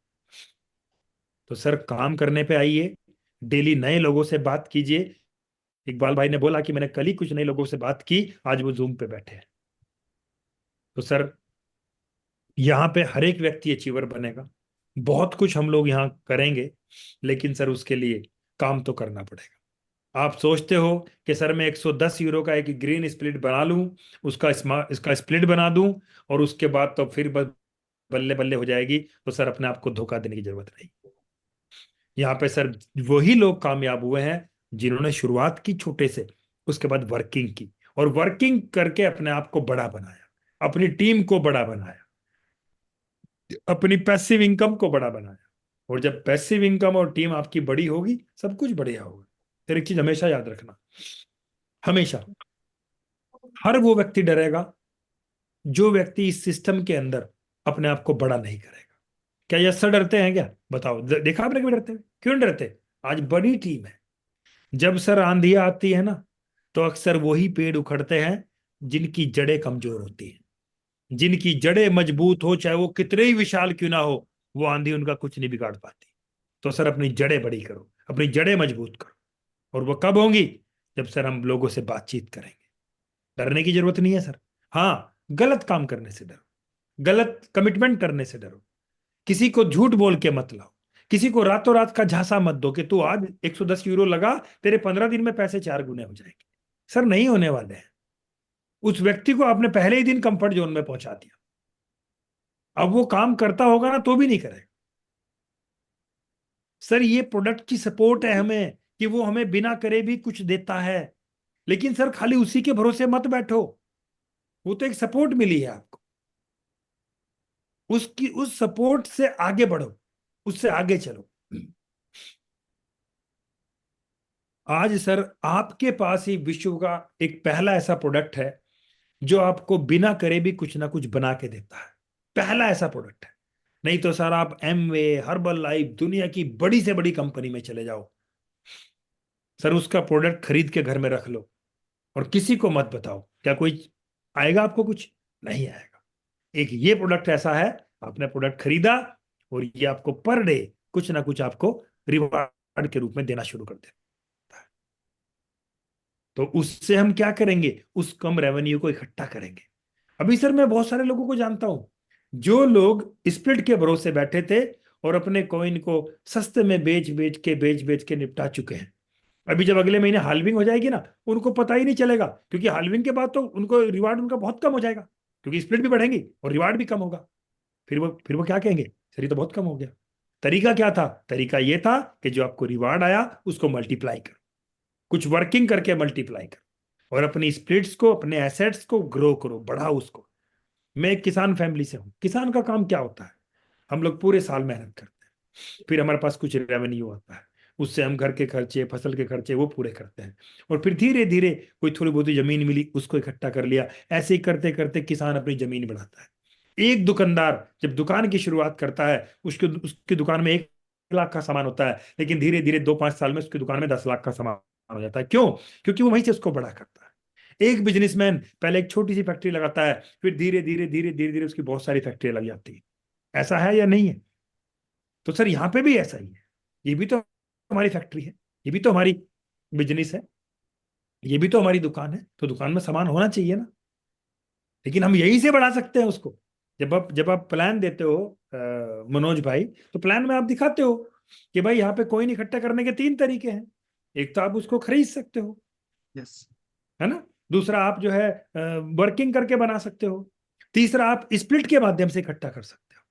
F: तो सर काम करने पे आइए, डेली नए लोगों से बात कीजिए। इकबाल भाई ने बोला कि मैंने कल ही कुछ नए लोगों से बात की, आज वो जूम पे बैठे हैं। तो सर यहाँ पे हर एक व्यक्ति अचीवर बनेगा, बहुत कुछ हम लोग यहाँ करेंगे, लेकिन सर उसके लिए काम तो करना पड़ेगा। आप सोचते हो कि सर मैं 110 यूरो का एक ग्रीन स्प्लिट बना लूं, उसका इसका स्प्लिट बना दूं, और उसके बाद तो फिर बस बल्ले बल्ले हो जाएगी, तो सर अपने आप को धोखा देने की जरूरत नहीं। यहाँ पे सर वही लोग कामयाब हुए हैं जिन्होंने शुरुआत की छोटे से, उसके बाद वर्किंग की, और वर्किंग करके अपने आप को बड़ा बनाया, अपनी टीम को बड़ा बनाया, अपनी पैसिव इनकम को बड़ा बनाया। और जब पैसिव इनकम और टीम आपकी बड़ी होगी, सब कुछ बढ़िया होगा। फिर एक चीज हमेशा याद रखना, हमेशा हर वो व्यक्ति डरेगा जो व्यक्ति इस सिस्टम के अंदर अपने आप को बड़ा नहीं करेगा। क्या यस सर डरते हैं क्या? बताओ, देखा आपने कभी डरते हुए? क्यों नहीं डरते? आज बड़ी टीम है। जब सर आंधियां आती है ना, तो अक्सर वही पेड़ उखड़ते हैं जिनकी जड़ें कमजोर होती हैं। जिनकी जड़ें मजबूत हो, चाहे वो कितने ही विशाल क्यों ना हो, वो आंधी उनका कुछ नहीं बिगाड़ पाती। तो सर अपनी जड़ें बड़ी करो, अपनी जड़ें मजबूत करो। और वो कब होंगी? जब सर हम लोगों से बातचीत करेंगे। डरने की जरूरत नहीं है सर। हाँ, गलत काम करने से डरो, गलत कमिटमेंट करने से डरो, किसी को झूठ बोल के मत लाओ, किसी को रातों रात का झांसा मत दो कि तू आज 110 यूरो लगा, तेरे 15 दिन में पैसे 4 गुने हो जाएंगे। सर नहीं होने वाले हैं। उस व्यक्ति को आपने पहले ही दिन कंफर्ट जोन में पहुंचा दिया, अब वो काम करता होगा ना तो भी नहीं करेगा। सर ये प्रोडक्ट की सपोर्ट है हमें, कि वो हमें बिना करे भी कुछ देता है। लेकिन सर खाली उसी के भरोसे मत बैठो, वो तो एक सपोर्ट मिली है आपको, उसकी उस सपोर्ट से आगे बढ़ो, उससे आगे चलो। आज सर आपके पास ही विश्व का एक पहला ऐसा प्रोडक्ट है जो आपको बिना करे भी कुछ ना कुछ बना के देता है। पहला ऐसा प्रोडक्ट है। नहीं तो सर आप एमवे, हर्बल लाइफ, दुनिया की बड़ी से बड़ी कंपनी में चले जाओ, सर उसका प्रोडक्ट खरीद के घर में रख लो और किसी को मत बताओ, क्या कोई आएगा आपको? कुछ नहीं आएगा। एक ये प्रोडक्ट ऐसा है, आपने प्रोडक्ट खरीदा और ये आपको पर डे कुछ ना कुछ आपको रिवार्ड के रूप में देना शुरू कर देता है। तो उससे हम क्या करेंगे? उस कम रेवेन्यू को इकट्ठा करेंगे। अभी सर मैं बहुत सारे लोगों को जानता हूं जो लोग स्प्लिट के भरोसे बैठे थे और अपने कॉइन को सस्ते में बेच बेच के निपटा चुके हैं। अभी जब अगले महीने हाल्विंग हो जाएगी ना, उनको पता ही नहीं चलेगा, क्योंकि हाल्विंग के बाद तो उनको रिवार्ड उनका बहुत कम हो जाएगा, क्योंकि स्प्लिट भी बढ़ेंगी और रिवार्ड भी कम होगा। फिर वो क्या कहेंगे? सर ये तो बहुत कम हो गया। तरीका क्या था? तरीका ये था कि जो आपको रिवार्ड आया उसको मल्टीप्लाई करो, कुछ वर्किंग करके मल्टीप्लाई करो, और अपनी स्प्लिट्स को, अपने एसेट्स को ग्रो करो, बढ़ाओ उसको। मैं एक किसान फैमिली से हूँ। किसान का काम क्या होता है? हम लोग पूरे साल मेहनत करते हैं, फिर हमारे पास कुछ रेवेन्यू आता है, उससे हम घर के खर्चे, फसल के खर्चे वो पूरे करते हैं, और फिर धीरे धीरे कोई थोड़ी बहुत जमीन मिली उसको इकट्ठा कर लिया। ऐसे ही करते करते किसान अपनी जमीन बढ़ाता है। एक दुकानदार जब दुकान की शुरुआत करता है, उसके उसकी दुकान में 1 लाख का सामान होता है, लेकिन धीरे धीरे 2-5 साल में उसकी दुकान में 10 लाख का सामान हो जाता है। क्यों? क्योंकि वो वहीं से उसको बड़ा करता है। एक बिजनेसमैन पहले एक छोटी सी फैक्ट्री लगाता है, फिर धीरे धीरे धीरे धीरे धीरे उसकी बहुत सारी फैक्ट्रियां लग जाती है। ऐसा है या नहीं है? तो सर यहाँ पे भी ऐसा ही है। ये भी तो हमारी फैक्ट्री है, ये भी तो हमारी बिजनेस है, ये भी तो हमारी दुकान है, तो दुकान में सामान होना चाहिए ना। लेकिन हम यहीं से बढ़ा सकते हैं उसको, जब आप प्लान देते हो मनोज भाई, तो प्लान में आप दिखाते हो कि भाई यहाँ पे कॉइन इकट्ठा करने के 3 तरीके हैं। एक तो आप उसको खरीद सकते हो,
B: यस,
F: है ना। दूसरा आप जो है वर्किंग करके बना सकते हो। तीसरा आप स्प्लिट के माध्यम से इकट्ठा कर सकते हो।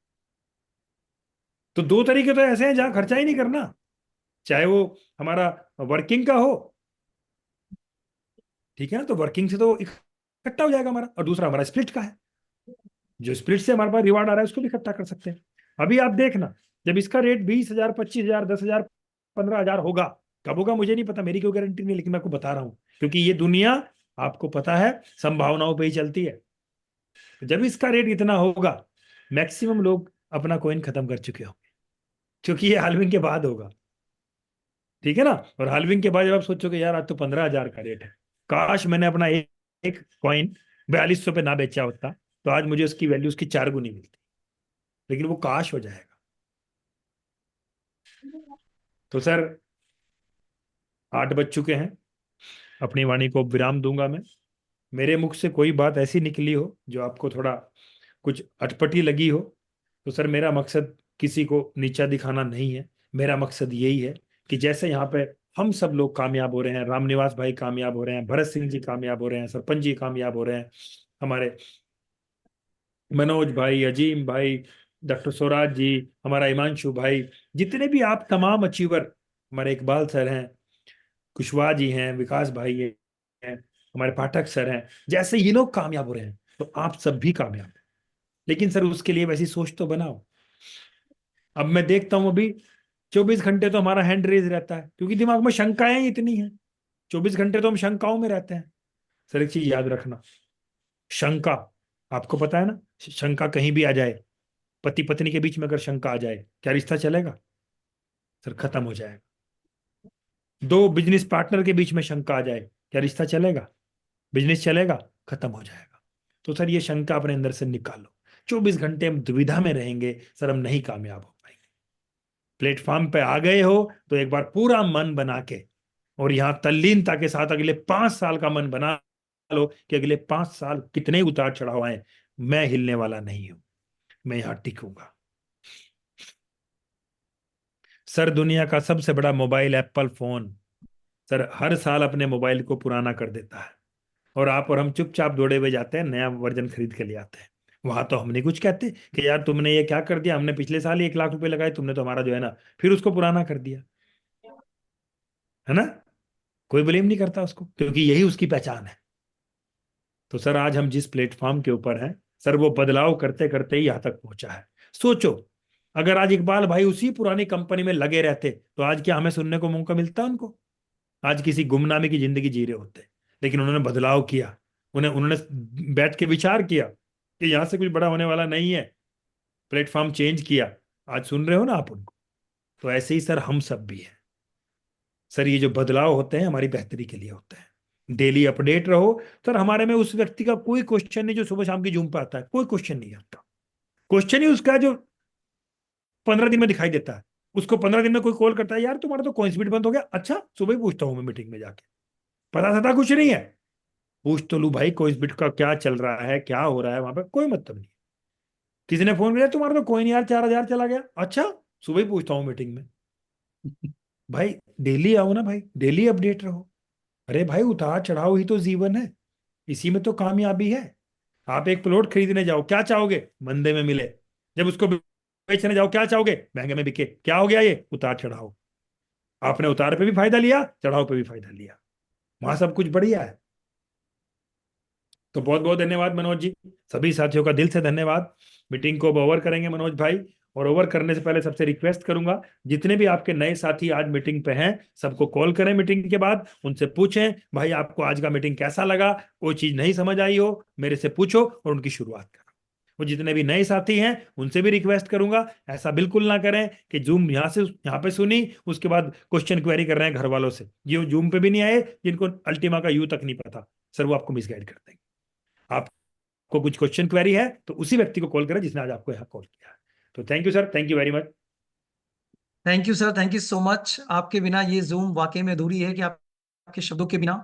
F: तो 2 तरीके तो ऐसे हैं जहां खर्चा ही नहीं करना, चाहे वो हमारा वर्किंग का हो, ठीक है ना, तो वर्किंग से तो इकट्ठा हो जाएगा हमारा, और दूसरा हमारा स्प्लिट का है, जो स्प्लिट से हमारे पास रिवार्ड आ रहा है उसको भी इकट्ठा कर सकते हैं। अभी आप देखना, जब इसका रेट 20,000, 25,000, 10,000, 15,000 होगा, कब होगा मुझे नहीं पता, मेरी कोई गारंटी नहीं, लेकिन मैं आपको बता रहा हूं, क्योंकि ये दुनिया आपको पता है संभावनाओं पे ही चलती है। तो जब इसका रेट इतना होगा, मैक्सिमम लोग अपना कॉइन खत्म कर चुके होंगे, क्योंकि ये हाल्विंग के बाद होगा, ठीक है ना। और हाल्विंग के बाद जब आप सोचोगे यार आज तो 15,000 का रेट है, काश मैंने अपना एक कॉइन 4200 पे ना बेचा होता, तो आज मुझे उसकी वैल्यू उसकी 4 गुनी मिलती, लेकिन वो काश हो जाएगा। तो सर 8 बज चुके हैं, अपनी वाणी को विराम दूंगा मैं। मेरे मुख से कोई बात ऐसी निकली हो जो आपको थोड़ा कुछ अटपटी लगी हो, तो सर मेरा मकसद किसी को नीचा दिखाना नहीं है। मेरा मकसद यही है कि जैसे यहाँ पे हम सब लोग कामयाब हो रहे हैं, रामनिवास भाई कामयाब हो रहे हैं, भरत सिंह जी कामयाब हो रहे हैं, सरपंच जी कामयाब हो रहे हैं, हमारे मनोज भाई, अजीम भाई, डॉक्टर स्वराज जी, हमारा हिमांशु भाई, जितने भी आप तमाम अचीवर, हमारे इकबाल सर हैं, कुशवाहा जी हैं, विकास भाई हैं, हमारे पाठक सर हैं, जैसे ये लोग कामयाब हो रहे हैं, तो आप सब भी कामयाब हैं। लेकिन सर उसके लिए वैसी सोच तो बनाओ। अब मैं देखता हूं अभी 24 घंटे तो हमारा हैंड रेज रहता है, क्योंकि दिमाग में शंकाएं इतनी हैं। 24 घंटे तो हम शंकाओं में रहते हैं। सर एक चीज याद रखना, शंका, आपको पता है ना, शंका कहीं भी आ जाए, पति पत्नी के बीच में अगर शंका आ जाए, क्या रिश्ता चलेगा? सर खत्म हो जाएगा। 2 बिजनेस पार्टनर के बीच में शंका आ जाए, क्या रिश्ता चलेगा? बिजनेस चलेगा? खत्म हो जाएगा। तो सर ये शंका अपने अंदर से निकालो। 24 घंटे हम दुविधा में रहेंगे, सर हम नहीं कामयाब हो पाएंगे। प्लेटफॉर्म पे आ गए हो तो एक बार पूरा मन बना के, और यहां तल्लीनता के साथ अगले 5 साल का मन बना लो कि अगले 5 साल कितने उतार चढ़ाव आए, मैं हिलने वाला नहीं हूं, मैं यहां टिकूंगा। सर दुनिया का सबसे बड़ा मोबाइल एप्पल फोन, सर हर साल अपने मोबाइल को पुराना कर देता है, और आप और हम चुपचाप दौड़े हुए जाते हैं, नया वर्जन खरीद के ले आते हैं। वहां तो हम नहीं कुछ कहते कि यार तुमने ये क्या कर दिया, हमने पिछले साल ही 1 लाख रुपए लगाए, तुमने तो हमारा जो है ना फिर उसको पुराना कर दिया, है ना। कोई ब्लेम नहीं करता उसको, क्योंकि यही उसकी पहचान है। तो सर आज हम जिस प्लेटफॉर्म के ऊपर हैं, सर वो बदलाव करते करते ही यहाँ तक पहुंचा है। सोचो, अगर आज इकबाल भाई उसी पुरानी कंपनी में लगे रहते, तो आज क्या हमें सुनने को मौका मिलता उनको? आज किसी गुमनामी की जिंदगी जी रहे होते। लेकिन उन्होंने बदलाव किया, उन्हें उन्होंने बैठ के विचार किया कि यहां से कुछ बड़ा होने वाला नहीं है, प्लेटफॉर्म चेंज किया, आज सुन रहे हो ना आप उनको। तो ऐसे ही सर हम सब भी हैं। सर ये जो बदलाव होते हैं हमारी बेहतरी के लिए होते हैं। डेली अपडेट रहो। सर हमारे में उस व्यक्ति का कोई क्वेश्चन नहीं जो सुबह शाम की जूम पे आता है, कोई क्वेश्चन नहीं आता। क्वेश्चन ही उसका जो 15 दिन में दिखाई देता है। उसको 15 दिन में कोई कॉल करता है, यार तुम्हारा तो कॉइंसबिट बंद हो गया, अच्छा सुबह ही पूछता हूँ मैं मीटिंग में जाके, पता था कुछ नहीं है, पूछ तो लू भाई कॉइंसबिट का क्या चल रहा है, क्या हो रहा है वहां पे, कोई मतलब नहीं। किसी ने फोन किया, तुम्हारा तो कोई नहीं यार 4,000 चला गया, अच्छा सुबह ही पूछता हूँ मीटिंग में। भाई डेली आओ ना भाई, डेली अपडेट रहो। अरे भाई उतार चढ़ाव ही तो जीवन है, इसी में तो कामयाबी है। आप एक प्लॉट खरीदने जाओ, क्या चाहोगे? मंदे में मिले। जब उसको बेचने जाओ, क्या चाहोगे? महंगे में बिके। क्या हो गया? ये उतार चढ़ाव। आपने उतार पे भी फायदा लिया, चढ़ाव पे भी फायदा लिया, वहां सब कुछ बढ़िया है। तो बहुत बहुत धन्यवाद मनोज जी, सभी साथियों का दिल से धन्यवाद। मीटिंग को अब ओवर करेंगे मनोज भाई, और ओवर करने से पहले सबसे रिक्वेस्ट करूंगा, जितने भी आपके नए साथी आज मीटिंग पे हैं, सबको कॉल करें मीटिंग के बाद, उनसे पूछें भाई आपको आज का मीटिंग कैसा लगा, कोई चीज नहीं समझ आई हो मेरे से पूछो, और उनकी शुरुआत करो। वो जितने भी नए साथी हैं उनसे भी रिक्वेस्ट करूंगा, ऐसा बिल्कुल ना करें कि जूम यहाँ से यहाँ पे सुनी, उसके बाद क्वेश्चन क्वेरी कर रहे हैं घर वालों से, जो जूम पे भी नहीं आए, जिनको अल्टीमा का यू तक नहीं पता, सर वो आपको मिसगाइड कर देंगे। आपको कुछ क्वेश्चन क्वेरी है तो उसी व्यक्ति को कॉल करें जिसने आज आपको यहाँ कॉल किया है। तो thank you sir, thank you very much.
B: Thank you sir, thank you so much. आपके बिना ये जूम वाकई में अधूरी है कि आपके शब्दों के बिना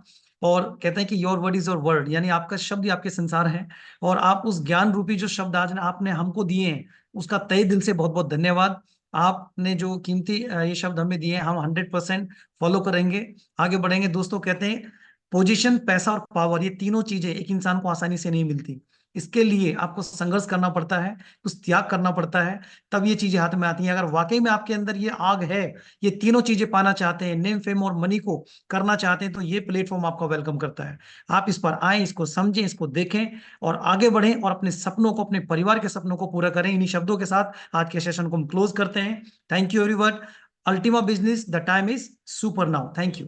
B: और कहते हैं कि your word is your word, यानी आपका शब्द ही आपके संसार है। और आप उस ज्ञान रूपी जो शब्द आज आपने हमको दिए हैं, उसका तहे दिल से बहुत बहुत धन्यवाद। आपने जो कीमती ये शब्द हमें दिए हैं, हम 100% फॉलो करेंगे, आगे बढ़ेंगे। दोस्तों, कहते हैं पोजीशन, पैसा और पावर, ये तीनों चीजें एक इंसान को आसानी से नहीं मिलती। इसके लिए आपको संघर्ष करना पड़ता है, कुछ त्याग करना पड़ता है, तब ये चीजें हाथ में आती हैं। अगर वाकई में आपके अंदर ये आग है, ये तीनों चीजें पाना चाहते हैं, नेम फेम और मनी को करना चाहते हैं, तो ये प्लेटफॉर्म आपका वेलकम करता है। आप इस पर आए, इसको समझें, इसको देखें और आगे बढ़ें और अपने सपनों को, अपने परिवार के सपनों को पूरा करें। इन्हीं शब्दों के साथ आज के सेशन को हम क्लोज करते हैं। Thank you everyone. Ultima business, the time is super now. Thank you.